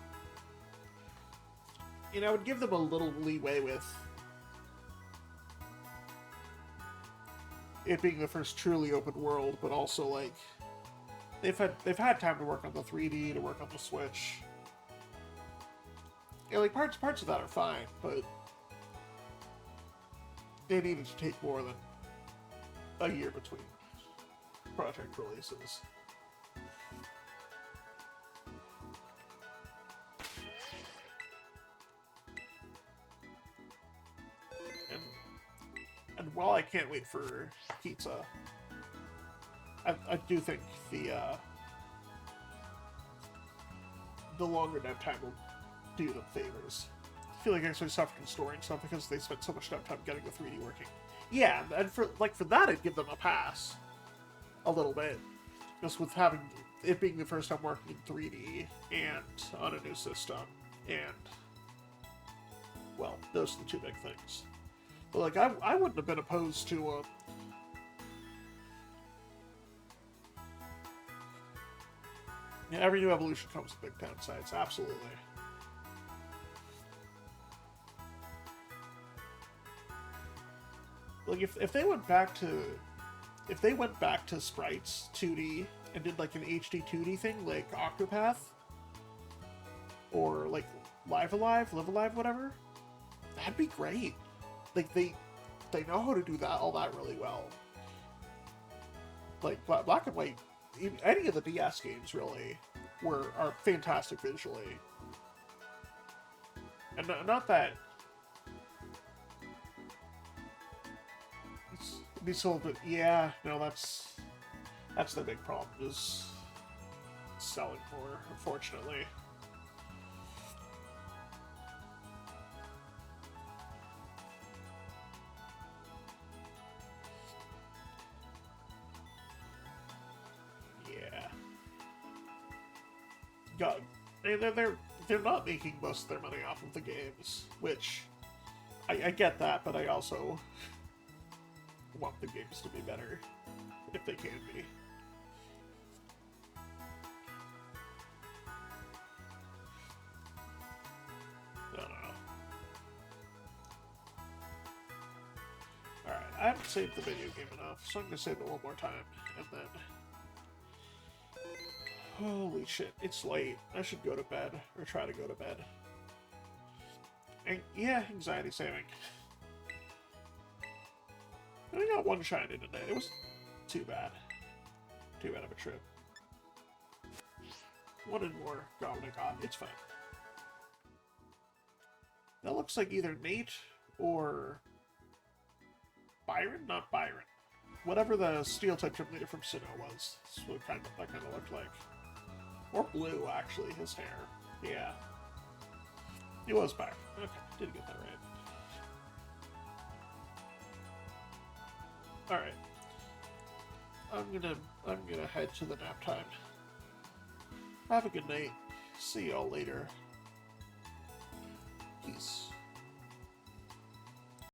You know, I would give them a little leeway with it being the first truly open world, but also, like, they've had time to work on the 3D, to work on the Switch. Yeah, like, parts of that are fine, but they needed to take more than a year between project releases. And while I can't wait for pizza, I do think the longer dev time will do them favors. I feel like I actually suffered in storing stuff because they spent so much time getting the 3D working. Yeah, and for that, I'd give them a pass. A little bit. Just with having it being the first time working in 3D and on a new system, and, well, those are the two big things. But, like, I wouldn't have been opposed to yeah, every new evolution comes with big downsides, absolutely. Like, if they went back to if they went back to sprites 2D and did like an HD 2D thing, like Octopath, or like Live Alive, whatever, that'd be great. Like they know how to do that all that really well. Like Black and White, any of the DS games really are fantastic visually, and not that it's be sold, but yeah, no, that's the big problem is selling more, unfortunately. God, they're not making most of their money off of the games, which I get that, but I also want the games to be better if they can be. I don't know. Alright, I haven't saved the video game enough, so I'm gonna save it one more time, and then... Holy shit, it's late. I should go to bed, or try to go to bed. And yeah, anxiety saving. I only got one shine in today. It was too bad. Too bad of a trip. One and more got what I got. It's fine. That looks like either Nate or Byron? Not Byron. Whatever the steel type gym leader from Sinnoh was. That's what that kind of looked like. Or blue, actually, his hair. Yeah. He was back. Okay, did get that right. Alright. I'm gonna head to the nap time. Have a good night. See y'all later. Peace.